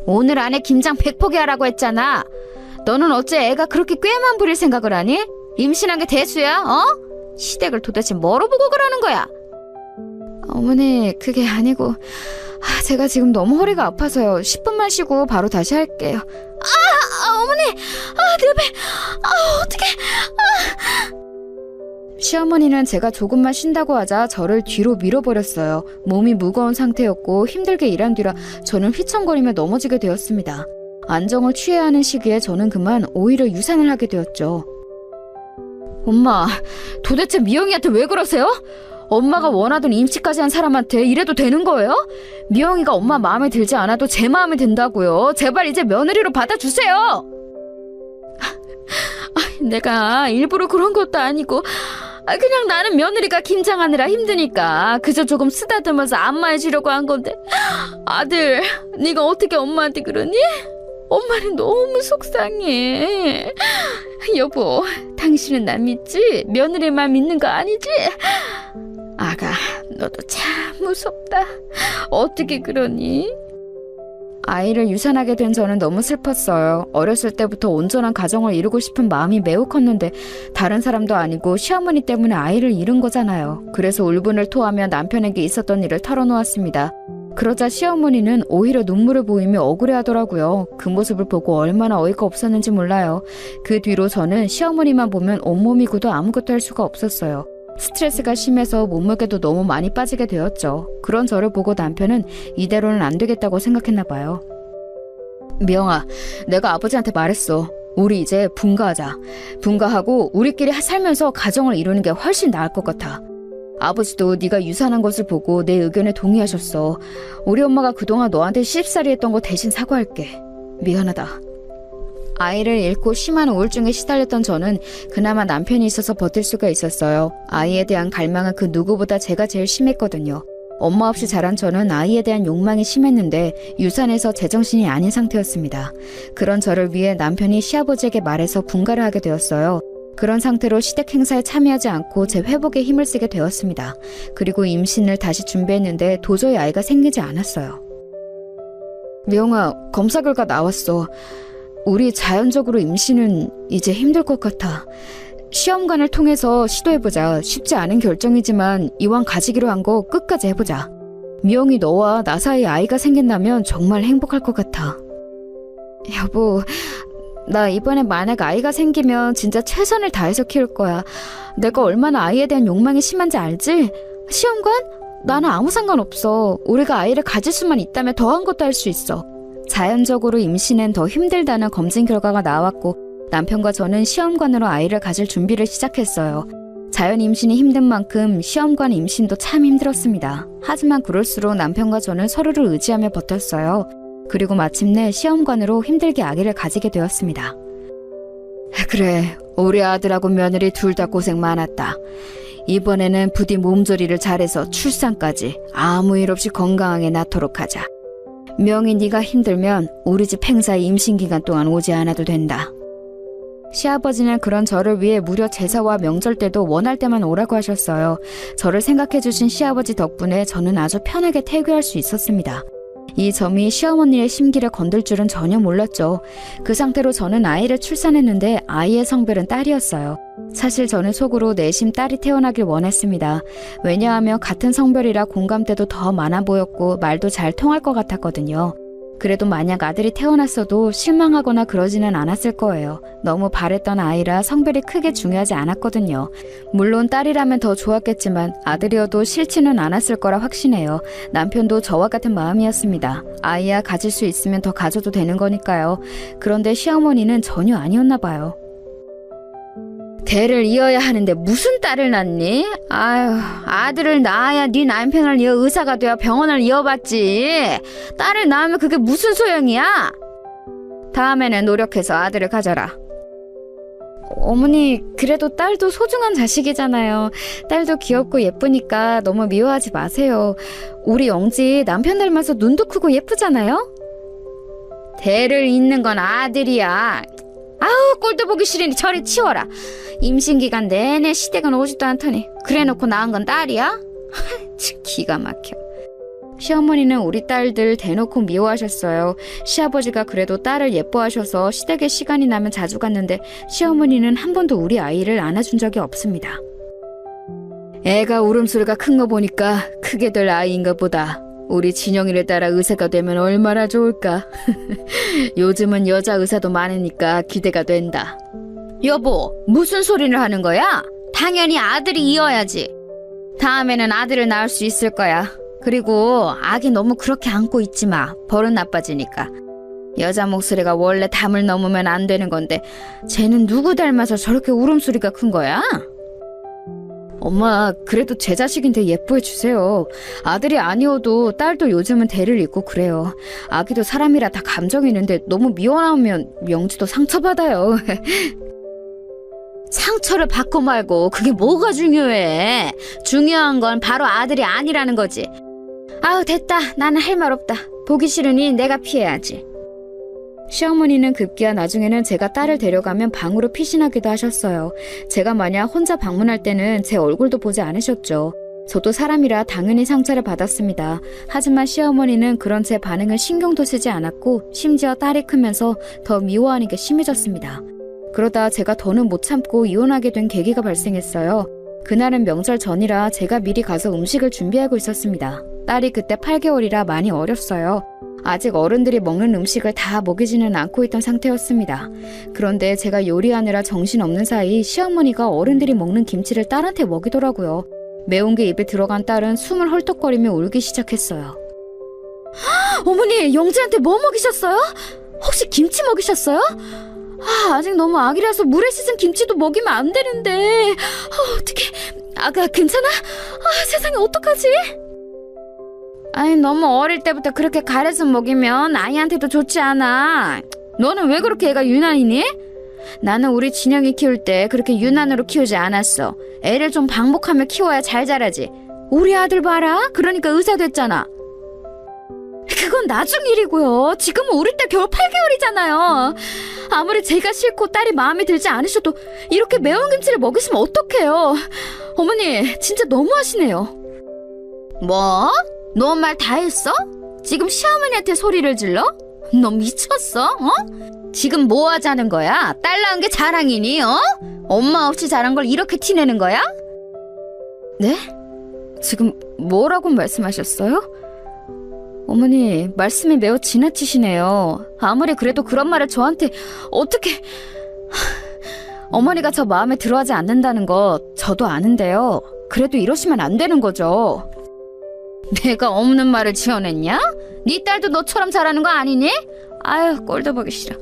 오늘 안에 김장 100포기 하라고 했잖아. 너는 어째 애가 그렇게 꾀만 부릴 생각을 하니? 임신한 게 대수야, 어? 시댁을 도대체 뭐로 보고 그러는 거야? 어머니, 그게 아니고 제가 지금 너무 허리가 아파서요. 10분만 쉬고 바로 다시 할게요. 어머니! 내 배! 어떡해! 시어머니는 제가 조금만 쉰다고 하자 저를 뒤로 밀어버렸어요. 몸이 무거운 상태였고 힘들게 일한 뒤라 저는 휘청거리며 넘어지게 되었습니다. 안정을 취해야 하는 시기에 저는 그만 오히려 유산을 하게 되었죠. 엄마, 도대체 미영이한테 왜 그러세요? 엄마가 원하던 임치까지 한 사람한테 이래도 되는 거예요? 미영이가 엄마 마음에 들지 않아도 제 마음에 든다고요. 제발 이제 며느리로 받아주세요. 내가 일부러 그런 것도 아니고 그냥 나는 며느리가 김장하느라 힘드니까 그저 조금 쓰다듬어서 안마해주려고 한 건데 아들, 네가 어떻게 엄마한테 그러니? 엄마는 너무 속상해. 여보, 당신은 나 믿지? 며느리만 믿는 거 아니지? 아가, 너도 참 무섭다. 어떻게 그러니? 아이를 유산하게 된 저는 너무 슬펐어요. 어렸을 때부터 온전한 가정을 이루고 싶은 마음이 매우 컸는데 다른 사람도 아니고 시어머니 때문에 아이를 잃은 거잖아요. 그래서 울분을 토하며 남편에게 있었던 일을 털어놓았습니다. 그러자 시어머니는 오히려 눈물을 보이며 억울해하더라고요. 그 모습을 보고 얼마나 어이가 없었는지 몰라요. 그 뒤로 저는 시어머니만 보면 온몸이 굳어 아무것도 할 수가 없었어요. 스트레스가 심해서 몸무게도 너무 많이 빠지게 되었죠. 그런 저를 보고 남편은 이대로는 안 되겠다고 생각했나 봐요. 미영아, 내가 아버지한테 말했어. 우리 이제 분가하자. 분가하고 우리끼리 살면서 가정을 이루는 게 훨씬 나을 것 같아. 아버지도 네가 유산한 것을 보고 내 의견에 동의하셨어. 우리 엄마가 그동안 너한테 시집살이 했던 거 대신 사과할게. 미안하다. 아이를 잃고 심한 우울증에 시달렸던 저는 그나마 남편이 있어서 버틸 수가 있었어요. 아이에 대한 갈망은 그 누구보다 제가 제일 심했거든요. 엄마 없이 자란 저는 아이에 대한 욕망이 심했는데 유산해서 제정신이 아닌 상태였습니다. 그런 저를 위해 남편이 시아버지에게 말해서 분가를 하게 되었어요. 그런 상태로 시댁 행사에 참여하지 않고 제 회복에 힘을 쓰게 되었습니다. 그리고 임신을 다시 준비했는데 도저히 아이가 생기지 않았어요. 미영아, 검사 결과 나왔어. 우리 자연적으로 임신은 이제 힘들 것 같아. 시험관을 통해서 시도해보자. 쉽지 않은 결정이지만 이왕 가지기로 한 거 끝까지 해보자. 미영이 너와 나 사이에 아이가 생긴다면 정말 행복할 것 같아. 여보, 나 이번에 만약 아이가 생기면 진짜 최선을 다해서 키울 거야. 내가 얼마나 아이에 대한 욕망이 심한지 알지? 시험관? 나는 아무 상관없어. 우리가 아이를 가질 수만 있다면 더한 것도 할 수 있어. 자연적으로 임신은 더 힘들다는 검진 결과가 나왔고 남편과 저는 시험관으로 아이를 가질 준비를 시작했어요. 자연 임신이 힘든 만큼 시험관 임신도 참 힘들었습니다. 하지만 그럴수록 남편과 저는 서로를 의지하며 버텼어요. 그리고 마침내 시험관으로 힘들게 아기를 가지게 되었습니다. 그래, 우리 아들하고 며느리 둘 다 고생 많았다. 이번에는 부디 몸조리를 잘해서 출산까지 아무 일 없이 건강하게 낳도록 하자. 명희, 네가 힘들면 우리 집 행사에 임신기간 동안 오지 않아도 된다. 시아버지는 그런 저를 위해 무려 제사와 명절 때도 원할 때만 오라고 하셨어요. 저를 생각해주신 시아버지 덕분에 저는 아주 편하게 태교할 수 있었습니다. 이 점이 시어머니의 심기를 건들 줄은 전혀 몰랐죠. 그 상태로 저는 아이를 출산했는데 아이의 성별은 딸이었어요. 사실 저는 속으로 내심 딸이 태어나길 원했습니다. 왜냐하면 같은 성별이라 공감대도 더 많아 보였고 말도 잘 통할 것 같았거든요. 그래도 만약 아들이 태어났어도 실망하거나 그러지는 않았을 거예요. 너무 바랬던 아이라 성별이 크게 중요하지 않았거든요. 물론 딸이라면 더 좋았겠지만 아들이어도 싫지는 않았을 거라 확신해요. 남편도 저와 같은 마음이었습니다. 아이야 가질 수 있으면 더 가져도 되는 거니까요. 그런데 시어머니는 전혀 아니었나 봐요. 대를 이어야 하는데 무슨 딸을 낳니? 아유, 아들을 낳아야 네 남편을 이어 의사가 되어 병원을 이어봤지. 딸을 낳으면 그게 무슨 소용이야? 다음에는 노력해서 아들을 가져라. 어머니, 그래도 딸도 소중한 자식이잖아요. 딸도 귀엽고 예쁘니까 너무 미워하지 마세요. 우리 영지 남편 닮아서 눈도 크고 예쁘잖아요? 대를 잇는 건 아들이야. 아우, 꼴도 보기 싫으니 저리 치워라. 임신기간 내내 시댁은 오지도 않더니 그래놓고 낳은 건 딸이야? 참 기가 막혀. 시어머니는 우리 딸들 대놓고 미워하셨어요. 시아버지가 그래도 딸을 예뻐하셔서 시댁에 시간이 나면 자주 갔는데 시어머니는 한 번도 우리 아이를 안아준 적이 없습니다. 애가 울음소리가 큰 거 보니까 크게 될 아이인가 보다. 우리 진영이를 따라 의사가 되면 얼마나 좋을까. 요즘은 여자 의사도 많으니까 기대가 된다. 여보, 무슨 소리를 하는 거야? 당연히 아들이 이어야지. 다음에는 아들을 낳을 수 있을 거야. 그리고 아기 너무 그렇게 안고 있지 마. 버릇 나빠지니까. 여자 목소리가 원래 담을 넘으면 안 되는 건데 쟤는 누구 닮아서 저렇게 울음소리가 큰 거야? 엄마, 그래도 제 자식인데 예뻐해 주세요. 아들이 아니어도 딸도 요즘은 대를 잇고 그래요. 아기도 사람이라 다 감정이 있는데 너무 미워하면 명지도 상처받아요. 상처를 받고 말고 그게 뭐가 중요해. 중요한 건 바로 아들이 아니라는 거지. 아우, 됐다. 나는 할 말 없다. 보기 싫으니 내가 피해야지. 시어머니는 급기야 나중에는 제가 딸을 데려가면 방으로 피신하기도 하셨어요. 제가 만약 혼자 방문할 때는 제 얼굴도 보지 않으셨죠. 저도 사람이라 당연히 상처를 받았습니다. 하지만 시어머니는 그런 제 반응을 신경도 쓰지 않았고 심지어 딸이 크면서 더 미워하는 게 심해졌습니다. 그러다 제가 더는 못 참고 이혼하게 된 계기가 발생했어요. 그날은 명절 전이라 제가 미리 가서 음식을 준비하고 있었습니다. 딸이 그때 8개월이라 많이 어렸어요. 아직 어른들이 먹는 음식을 다 먹이지는 않고 있던 상태였습니다. 그런데 제가 요리하느라 정신없는 사이 시어머니가 어른들이 먹는 김치를 딸한테 먹이더라고요. 매운 게 입에 들어간 딸은 숨을 헐떡거리며 울기 시작했어요. 어머니, 영지한테 뭐 먹이셨어요? 혹시 김치 먹이셨어요? 아직 너무 아기라서 물에 씻은 김치도 먹이면 안 되는데. 어떡해. 아가 괜찮아? 세상에 어떡하지? 아니, 너무 어릴 때부터 그렇게 가려서 먹이면 아이한테도 좋지 않아. 너는 왜 그렇게 애가 유난이니? 나는 우리 진영이 키울 때 그렇게 유난으로 키우지 않았어. 애를 좀 방목하며 키워야 잘 자라지. 우리 아들 봐라. 그러니까 의사 됐잖아. 그건 나중 일이고요. 지금은 우리 딸 겨우 8개월이잖아요. 아무리 제가 싫고 딸이 마음에 들지 않으셔도 이렇게 매운 김치를 먹이시면 어떡해요. 어머니, 진짜 너무하시네요. 뭐? 너 말 다 했어? 지금 시어머니한테 소리를 질러? 너 미쳤어? 지금 뭐 하자는 거야? 딸 낳은 게 자랑이니? 엄마 없이 자란 걸 이렇게 티내는 거야? 네? 지금 뭐라고 말씀하셨어요? 어머니, 말씀이 매우 지나치시네요. 아무리 그래도 그런 말을 저한테 어떻게... 어머니가 저 마음에 들어하지 않는다는 거 저도 아는데요. 그래도 이러시면 안 되는 거죠. 내가 없는 말을 지어냈냐? 네 딸도 너처럼 잘하는 거 아니니? 아유, 꼴도 보기 싫어.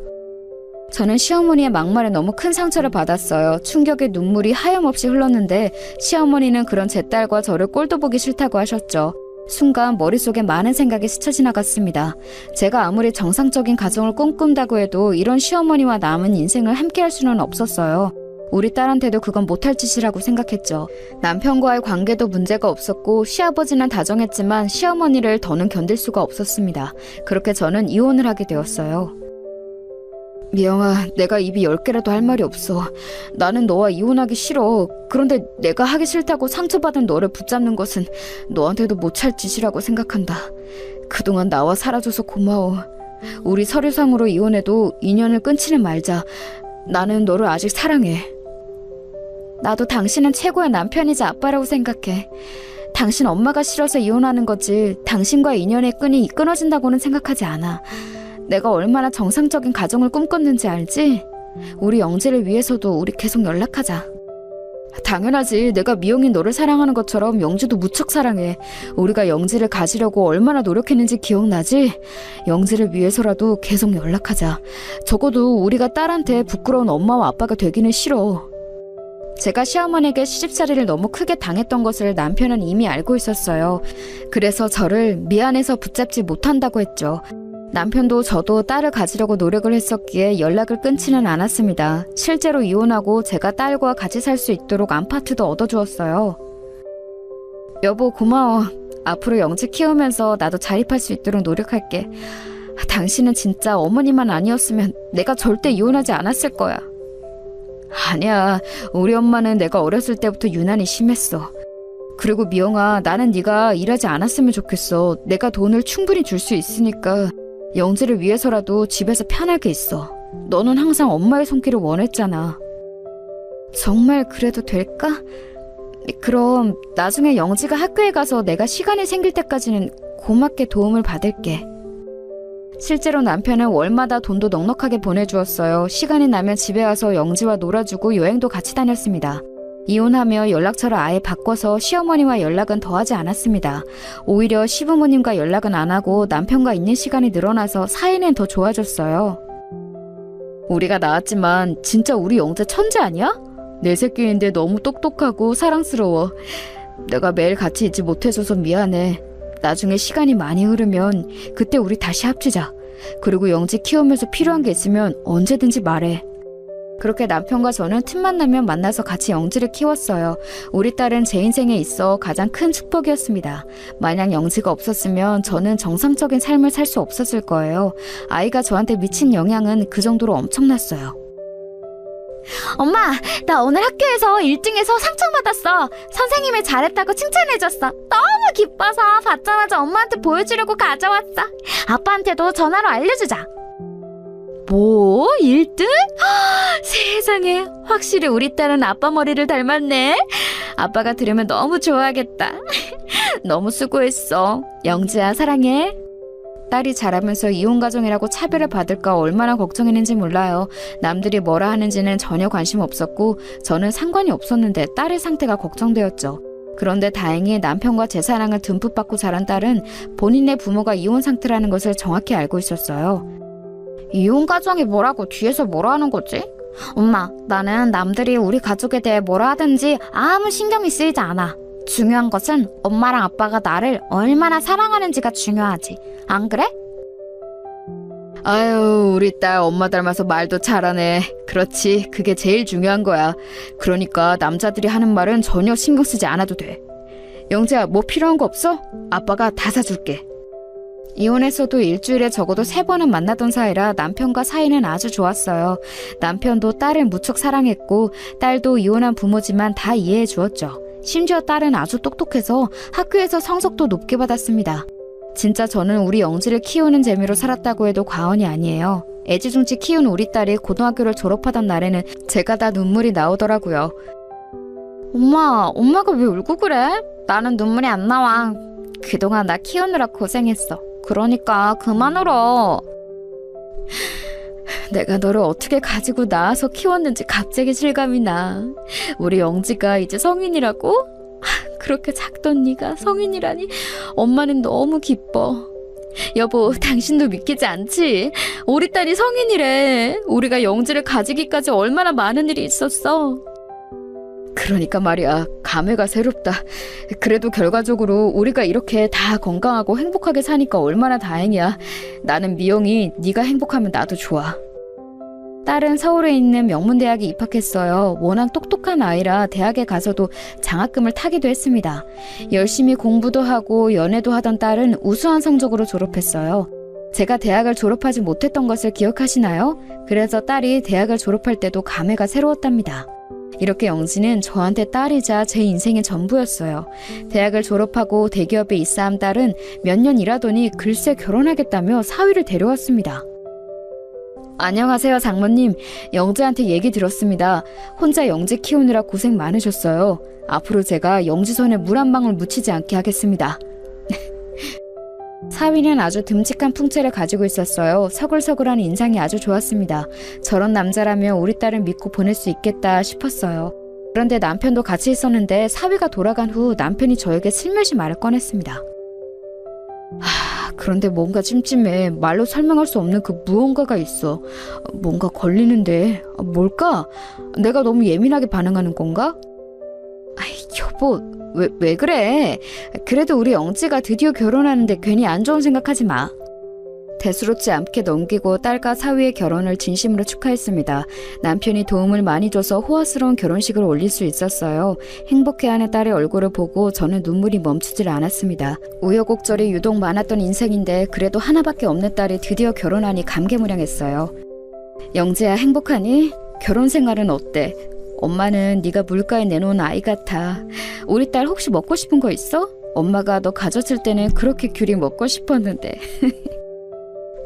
저는 시어머니의 막말에 너무 큰 상처를 받았어요. 충격의 눈물이 하염없이 흘렀는데 시어머니는 그런 제 딸과 저를 꼴도 보기 싫다고 하셨죠. 순간 머릿속에 많은 생각이 스쳐 지나갔습니다. 제가 아무리 정상적인 가정을 꿈꾼다고 해도 이런 시어머니와 남은 인생을 함께할 수는 없었어요. 우리 딸한테도 그건 못할 짓이라고 생각했죠. 남편과의 관계도 문제가 없었고 시아버지는 다정했지만 시어머니를 더는 견딜 수가 없었습니다. 그렇게 저는 이혼을 하게 되었어요. 미영아, 내가 입이 10개라도 할 말이 없어. 나는 너와 이혼하기 싫어. 그런데 내가 하기 싫다고 상처받은 너를 붙잡는 것은 너한테도 못할 짓이라고 생각한다. 그동안 나와 살아줘서 고마워. 우리 서류상으로 이혼해도 인연을 끊지는 말자. 나는 너를 아직 사랑해. 나도 당신은 최고의 남편이자 아빠라고 생각해. 당신 엄마가 싫어서 이혼하는 거지 당신과의 인연의 끈이 끊어진다고는 생각하지 않아. 내가 얼마나 정상적인 가정을 꿈꿨는지 알지? 우리 영지를 위해서도 우리 계속 연락하자. 당연하지. 내가 미영이 너를 사랑하는 것처럼 영지도 무척 사랑해. 우리가 영지를 가지려고 얼마나 노력했는지 기억나지? 영지를 위해서라도 계속 연락하자. 적어도 우리가 딸한테 부끄러운 엄마와 아빠가 되기는 싫어. 제가 시어머니에게 시집살이를 너무 크게 당했던 것을 남편은 이미 알고 있었어요. 그래서 저를 미안해서 붙잡지 못한다고 했죠. 남편도 저도 딸을 가지려고 노력을 했었기에 연락을 끊지는 않았습니다. 실제로 이혼하고 제가 딸과 같이 살 수 있도록 아파트도 얻어주었어요. 여보, 고마워. 앞으로 영지 키우면서 나도 자립할 수 있도록 노력할게. 당신은 진짜 어머니만 아니었으면 내가 절대 이혼하지 않았을 거야. 아니야, 우리 엄마는 내가 어렸을 때부터 유난히 심했어. 그리고 미영아, 나는 네가 일하지 않았으면 좋겠어. 내가 돈을 충분히 줄 수 있으니까 영지를 위해서라도 집에서 편하게 있어. 너는 항상 엄마의 손길을 원했잖아. 정말 그래도 될까? 그럼 나중에 영지가 학교에 가서 내가 시간이 생길 때까지는 고맙게 도움을 받을게. 실제로 남편은 월마다 돈도 넉넉하게 보내주었어요. 시간이 나면 집에 와서 영지와 놀아주고 여행도 같이 다녔습니다. 이혼하며 연락처를 아예 바꿔서 시어머니와 연락은 더하지 않았습니다. 오히려 시부모님과 연락은 안 하고 남편과 있는 시간이 늘어나서 사이는 더 좋아졌어요. 우리가 낳았지만 진짜 우리 영재 천재 아니야? 내 새끼인데 너무 똑똑하고 사랑스러워. 내가 매일 같이 있지 못해줘서 미안해. 나중에 시간이 많이 흐르면 그때 우리 다시 합치자. 그리고 영지 키우면서 필요한 게 있으면 언제든지 말해. 그렇게 남편과 저는 틈만 나면 만나서 같이 영지를 키웠어요. 우리 딸은 제 인생에 있어 가장 큰 축복이었습니다. 만약 영지가 없었으면 저는 정상적인 삶을 살 수 없었을 거예요. 아이가 저한테 미친 영향은 그 정도로 엄청났어요. 엄마, 나 오늘 학교에서 1등해서 상장 받았어. 선생님이 잘했다고 칭찬해줬어. 너무 기뻐서 받자마자 엄마한테 보여주려고 가져왔어. 아빠한테도 전화로 알려주자. 뭐? 1등? 세상에, 확실히 우리 딸은 아빠 머리를 닮았네. 아빠가 들으면 너무 좋아하겠다. 너무 수고했어. 영지야, 사랑해. 딸이 자라면서 이혼가정이라고 차별을 받을까 얼마나 걱정했는지 몰라요. 남들이 뭐라 하는지는 전혀 관심 없었고 저는 상관이 없었는데 딸의 상태가 걱정되었죠. 그런데 다행히 남편과 제 사랑을 듬뿍 받고 자란 딸은 본인의 부모가 이혼 상태라는 것을 정확히 알고 있었어요. 이혼 가정이 뭐라고 뒤에서 뭐라 하는 거지? 엄마, 나는 남들이 우리 가족에 대해 뭐라 하든지 아무 신경이 쓰이지 않아. 중요한 것은 엄마랑 아빠가 나를 얼마나 사랑하는지가 중요하지. 안 그래? 아유, 우리 딸 엄마 닮아서 말도 잘하네. 그렇지, 그게 제일 중요한 거야. 그러니까 남자들이 하는 말은 전혀 신경 쓰지 않아도 돼. 영재야, 뭐 필요한 거 없어? 아빠가 다 사줄게. 이혼했어도 일주일에 적어도 3번은 만나던 사이라 남편과 사이는 아주 좋았어요. 남편도 딸을 무척 사랑했고 딸도 이혼한 부모지만 다 이해해 주었죠. 심지어 딸은 아주 똑똑해서 학교에서 성적도 높게 받았습니다. 진짜 저는 우리 영지를 키우는 재미로 살았다고 해도 과언이 아니에요. 애지중지 키운 우리 딸이 고등학교를 졸업하던 날에는 제가 다 눈물이 나오더라고요. 엄마가 왜 울고 그래? 나는 눈물이 안 나와. 그동안 나 키우느라 고생했어. 그러니까 그만 울어. 내가 너를 어떻게 가지고 낳아서 키웠는지 갑자기 실감이 나. 우리 영지가 이제 성인이라고? 그렇게 작던 네가 성인이라니 엄마는 너무 기뻐. 여보, 당신도 믿기지 않지? 우리 딸이 성인이래. 우리가 영지를 가지기까지 얼마나 많은 일이 있었어. 그러니까 말이야, 감회가 새롭다. 그래도 결과적으로 우리가 이렇게 다 건강하고 행복하게 사니까 얼마나 다행이야. 나는 미영이 네가 행복하면 나도 좋아. 딸은 서울에 있는 명문대학에 입학했어요. 워낙 똑똑한 아이라 대학에 가서도 장학금을 타기도 했습니다. 열심히 공부도 하고 연애도 하던 딸은 우수한 성적으로 졸업했어요. 제가 대학을 졸업하지 못했던 것을 기억하시나요? 그래서 딸이 대학을 졸업할 때도 감회가 새로웠답니다. 이렇게 영지는 저한테 딸이자 제 인생의 전부였어요. 대학을 졸업하고 대기업에 입사한 딸은 몇 년 일하더니 글쎄 결혼하겠다며 사위를 데려왔습니다. 안녕하세요, 장모님. 영지한테 얘기 들었습니다. 혼자 영지 키우느라 고생 많으셨어요. 앞으로 제가 영지 손에 물 한 방울 묻히지 않게 하겠습니다. 사위는 아주 듬직한 풍채를 가지고 있었어요. 서글서글한 인상이 아주 좋았습니다. 저런 남자라면 우리 딸을 믿고 보낼 수 있겠다 싶었어요. 그런데 남편도 같이 있었는데 사위가 돌아간 후 남편이 저에게 슬며시 말을 꺼냈습니다. 그런데 뭔가 찜찜해. 말로 설명할 수 없는 그 무언가가 있어. 뭔가 걸리는데 뭘까? 내가 너무 예민하게 반응하는 건가? 여보, 왜 그래? 그래도 우리 영지가 드디어 결혼하는데 괜히 안 좋은 생각하지 마. 대수롭지 않게 넘기고 딸과 사위의 결혼을 진심으로 축하했습니다. 남편이 도움을 많이 줘서 호화스러운 결혼식을 올릴 수 있었어요. 행복해하는 딸의 얼굴을 보고 저는 눈물이 멈추질 않았습니다. 우여곡절이 유독 많았던 인생인데 그래도 하나밖에 없는 딸이 드디어 결혼하니 감개무량했어요. 영재야, 행복하니? 결혼 생활은 어때? 엄마는 네가 물가에 내놓은 아이 같아. 우리 딸 혹시 먹고 싶은 거 있어? 엄마가 너 가졌을 때는 그렇게 귤이 먹고 싶었는데.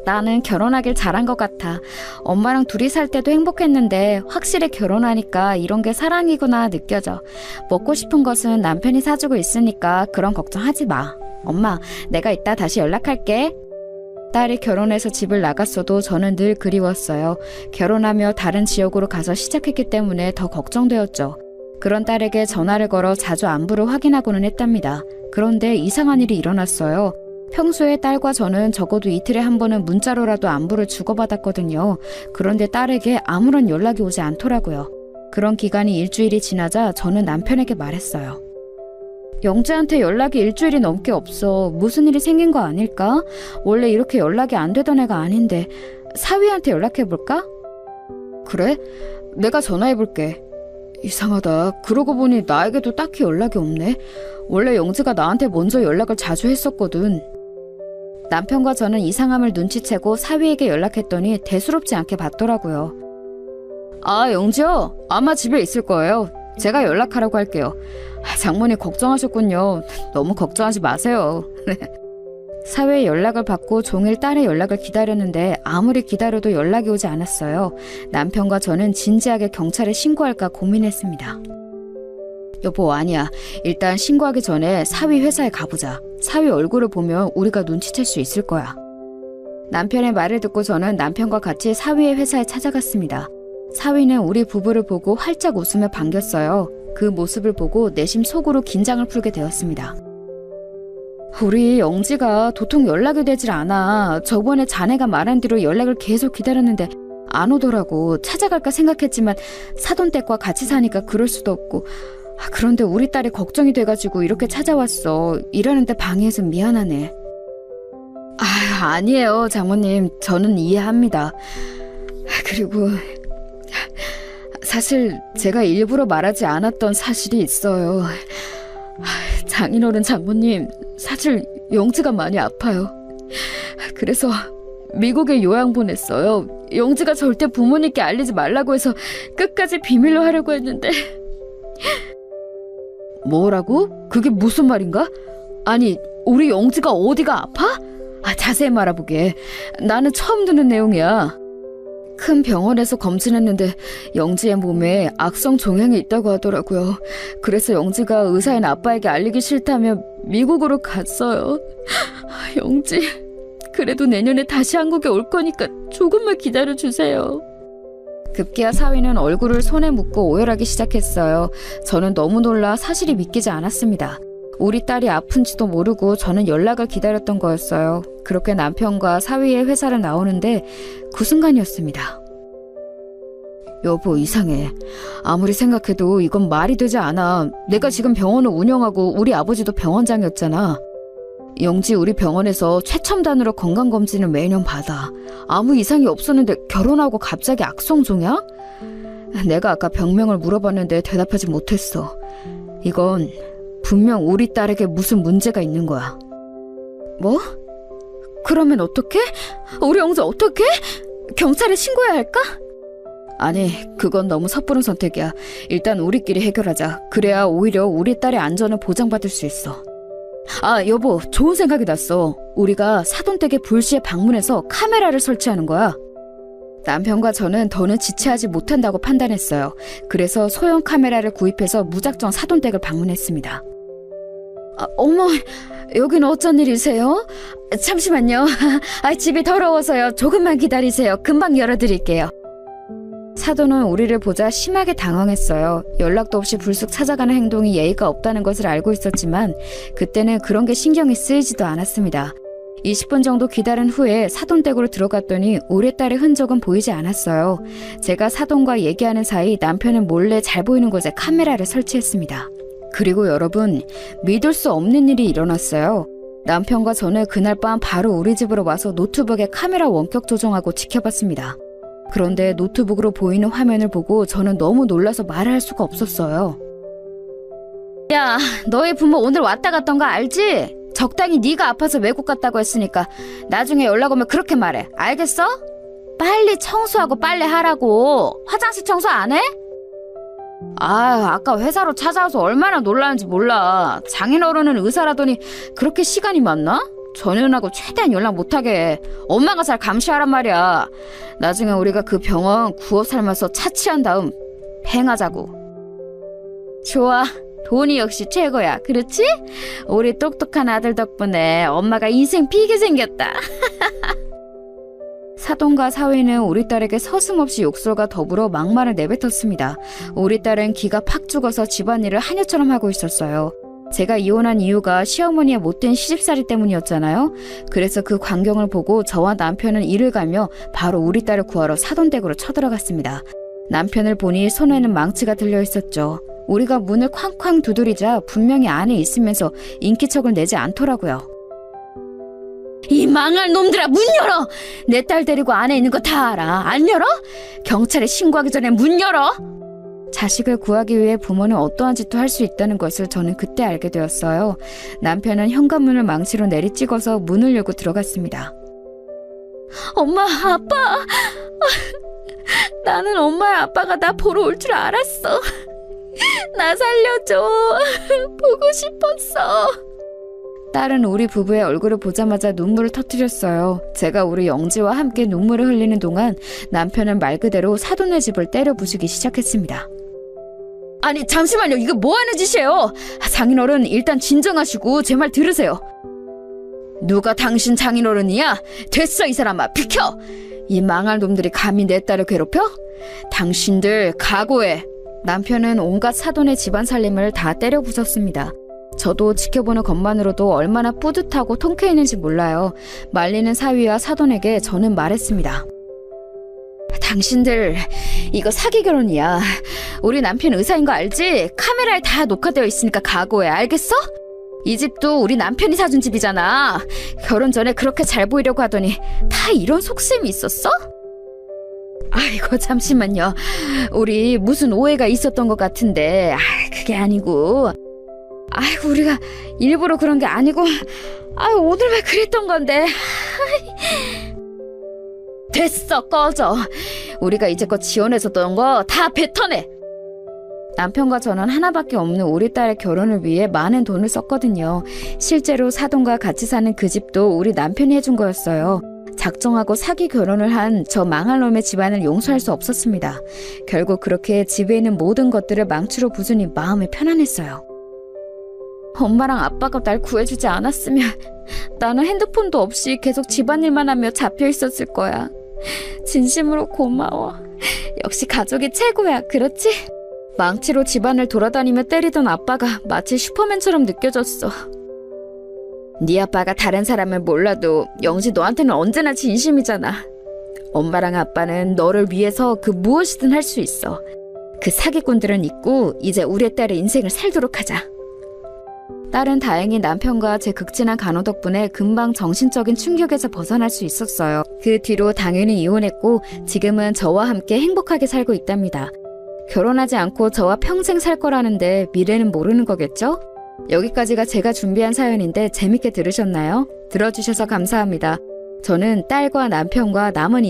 나는 결혼하길 잘한 것 같아. 엄마랑 둘이 살 때도 행복했는데 확실히 결혼하니까 이런 게 사랑이구나 느껴져. 먹고 싶은 것은 남편이 사주고 있으니까 그런 걱정하지 마. 엄마, 내가 이따 다시 연락할게. 딸이 결혼해서 집을 나갔어도 저는 늘 그리웠어요. 결혼하며 다른 지역으로 가서 시작했기 때문에 더 걱정되었죠. 그런 딸에게 전화를 걸어 자주 안부를 확인하고는 했답니다. 그런데 이상한 일이 일어났어요. 평소에 딸과 저는 적어도 이틀에 한 번은 문자로라도 안부를 주고받았거든요. 그런데 딸에게 아무런 연락이 오지 않더라고요. 그런 기간이 일주일이 지나자 저는 남편에게 말했어요. 영재한테 연락이 일주일이 넘게 없어. 무슨 일이 생긴 거 아닐까? 원래 이렇게 연락이 안 되던 애가 아닌데. 사위한테 연락해볼까? 그래? 내가 전화해볼게. 이상하다. 그러고 보니 나에게도 딱히 연락이 없네. 원래 영재가 나한테 먼저 연락을 자주 했었거든. 남편과 저는 이상함을 눈치채고 사위에게 연락했더니 대수롭지 않게 받더라고요. 아, 영재요? 아마 집에 있을 거예요. 제가 연락하라고 할게요. 장모님 걱정하셨군요. 너무 걱정하지 마세요. 사회에 연락을 받고 종일 딸의 연락을 기다렸는데 아무리 기다려도 연락이 오지 않았어요. 남편과 저는 진지하게 경찰에 신고할까 고민했습니다. 여보, 아니야. 일단 신고하기 전에 사위 회사에 가보자. 사위 얼굴을 보면 우리가 눈치챌 수 있을 거야. 남편의 말을 듣고 저는 남편과 같이 사위의 회사에 찾아갔습니다. 사위는 우리 부부를 보고 활짝 웃으며 반겼어요. 그 모습을 보고 내심 속으로 긴장을 풀게 되었습니다. 우리 영지가 도통 연락이 되질 않아. 저번에 자네가 말한 대로 연락을 계속 기다렸는데 안 오더라고. 찾아갈까 생각했지만 사돈댁과 같이 사니까 그럴 수도 없고. 그런데 우리 딸이 걱정이 돼가지고 이렇게 찾아왔어. 일하는데 방해해서 미안하네. 아니에요, 장모님. 저는 이해합니다. 그리고 사실 제가 일부러 말하지 않았던 사실이 있어요. 장인어른 장모님, 사실 영지가 많이 아파요. 그래서 미국에 요양 보냈어요. 영지가 절대 부모님께 알리지 말라고 해서 끝까지 비밀로 하려고 했는데. 뭐라고? 그게 무슨 말인가? 아니, 우리 영지가 어디가 아파? 자세히 말해보게. 나는 처음 듣는 내용이야. 큰 병원에서 검진했는데 영지의 몸에 악성 종양이 있다고 하더라고요. 그래서 영지가 의사인 아빠에게 알리기 싫다며 미국으로 갔어요. 영지, 그래도 내년에 다시 한국에 올 거니까 조금만 기다려주세요. 급기야 사위는 얼굴을 손에 묻고 오열하기 시작했어요. 저는 너무 놀라 사실이 믿기지 않았습니다. 우리 딸이 아픈지도 모르고 저는 연락을 기다렸던 거였어요. 그렇게 남편과 사위의 회사를 나오는데 그 순간이었습니다. 여보, 이상해. 아무리 생각해도 이건 말이 되지 않아. 내가 지금 병원을 운영하고 우리 아버지도 병원장이었잖아. 영지 우리 병원에서 최첨단으로 건강검진을 매년 받아. 아무 이상이 없었는데 결혼하고 갑자기 악성종양? 내가 아까 병명을 물어봤는데 대답하지 못했어. 이건 분명 우리 딸에게 무슨 문제가 있는 거야. 뭐? 그러면 어떡해? 우리 영지 어떡해? 경찰에 신고해야 할까? 아니, 그건 너무 섣부른 선택이야. 일단 우리끼리 해결하자. 그래야 오히려 우리 딸의 안전을 보장받을 수 있어. 여보, 좋은 생각이 났어. 우리가 사돈댁에 불시에 방문해서 카메라를 설치하는 거야. 남편과 저는 더는 지체하지 못한다고 판단했어요. 그래서 소형 카메라를 구입해서 무작정 사돈댁을 방문했습니다. 어머, 여긴 어쩐 일이세요? 잠시만요. 집이 더러워서요. 조금만 기다리세요. 금방 열어드릴게요. 사돈은 우리를 보자 심하게 당황했어요. 연락도 없이 불쑥 찾아가는 행동이 예의가 없다는 것을 알고 있었지만 그때는 그런 게 신경이 쓰이지도 않았습니다. 20분 정도 기다린 후에 사돈댁으로 들어갔더니 우리 딸의 흔적은 보이지 않았어요. 제가 사돈과 얘기하는 사이 남편은 몰래 잘 보이는 곳에 카메라를 설치했습니다. 그리고 여러분, 믿을 수 없는 일이 일어났어요. 남편과 저는 그날 밤 바로 우리 집으로 와서 노트북에 카메라 원격 조정하고 지켜봤습니다. 그런데 노트북으로 보이는 화면을 보고 저는 너무 놀라서 말을 할 수가 없었어요. 야, 너희 부모 오늘 왔다 갔던 거 알지? 적당히 네가 아파서 외국 갔다고 했으니까 나중에 연락 오면 그렇게 말해. 알겠어? 빨리 청소하고 빨래 하라고. 화장실 청소 안 해? 아까 회사로 찾아와서 얼마나 놀라는지 몰라. 장인어른은 의사라더니 그렇게 시간이 많나? 전현하고 최대한 연락 못하게 해. 엄마가 잘 감시하란 말이야. 나중에 우리가 그 병원 구워 삶아서 차치한 다음 행하자고. 좋아. 돈이 역시 최고야. 그렇지? 우리 똑똑한 아들 덕분에 엄마가 인생 피게 생겼다. 사돈과 사위는 우리 딸에게 서슴없이 욕설과 더불어 막말을 내뱉었습니다. 우리 딸은 기가 팍 죽어서 집안일을 하녀처럼 하고 있었어요. 제가 이혼한 이유가 시어머니의 못된 시집살이 때문이었잖아요. 그래서 그 광경을 보고 저와 남편은 이를 갈며 바로 우리 딸을 구하러 사돈댁으로 쳐들어갔습니다. 남편을 보니 손에는 망치가 들려 있었죠. 우리가 문을 쾅쾅 두드리자 분명히 안에 있으면서 인기척을 내지 않더라고요. 이 망할 놈들아, 문 열어! 내 딸 데리고 안에 있는 거 다 알아. 안 열어? 경찰에 신고하기 전에 문 열어! 자식을 구하기 위해 부모는 어떠한 짓도 할 수 있다는 것을 저는 그때 알게 되었어요. 남편은 현관문을 망치로 내리찍어서 문을 열고 들어갔습니다. 엄마, 아빠! 나는 엄마야 아빠가 나 보러 올 줄 알았어. 나 살려줘. 보고 싶었어. 딸은 우리 부부의 얼굴을 보자마자 눈물을 터뜨렸어요. 제가 우리 영지와 함께 눈물을 흘리는 동안 남편은 말 그대로 사돈네 집을 때려 부수기 시작했습니다. 아니 잠시만요. 이거 뭐하는 짓이에요? 장인어른 일단 진정하시고 제 말 들으세요. 누가 당신 장인어른이야? 됐어 이 사람아, 비켜! 이 망할 놈들이 감히 내 딸을 괴롭혀? 당신들 각오해. 남편은 온갖 사돈의 집안 살림을 다 때려 부쉈습니다. 저도 지켜보는 것만으로도 얼마나 뿌듯하고 통쾌했는지 몰라요. 말리는 사위와 사돈에게 저는 말했습니다. 당신들 이거 사기 결혼이야. 우리 남편 의사인 거 알지? 카메라에 다 녹화되어 있으니까 각오해. 알겠어? 이 집도 우리 남편이 사준 집이잖아. 결혼 전에 그렇게 잘 보이려고 하더니 다 이런 속셈이 있었어? 아이고 잠시만요. 우리 무슨 오해가 있었던 것 같은데 그게 아니고 아이고 우리가 일부러 그런 게 아니고 오늘만 그랬던 건데. 됐어 꺼져. 우리가 이제껏 지원했었던 거 다 뱉어내. 남편과 저는 하나밖에 없는 우리 딸의 결혼을 위해 많은 돈을 썼거든요. 실제로 사돈과 같이 사는 그 집도 우리 남편이 해준 거였어요. 작정하고 사기 결혼을 한 저 망할 놈의 집안을 용서할 수 없었습니다. 결국 그렇게 집에 있는 모든 것들을 망치로 부수니 마음이 편안했어요. 엄마랑 아빠가 날 구해주지 않았으면 나는 핸드폰도 없이 계속 집안일만 하며 잡혀 있었을 거야. 진심으로 고마워. 역시 가족이 최고야, 그렇지? 망치로 집안을 돌아다니며 때리던 아빠가 마치 슈퍼맨처럼 느껴졌어. 네 아빠가 다른 사람을 몰라도 영지 너한테는 언제나 진심이잖아. 엄마랑 아빠는 너를 위해서 그 무엇이든 할 수 있어. 그 사기꾼들은 잊고 이제 우리 딸의 인생을 살도록 하자. 딸은 다행히 남편과 제 극진한 간호 덕분에 금방 정신적인 충격에서 벗어날 수 있었어요. 그 뒤로 당연히 이혼했고 지금은 저와 함께 행복하게 살고 있답니다. 결혼하지 않고 저와 평생 살 거라는데 미래는 모르는 거겠죠? 여기까지가 제가 준비한 사연인데 재밌게 들으셨나요? 들어주셔서 감사합니다. 저는 딸과 남편과 남은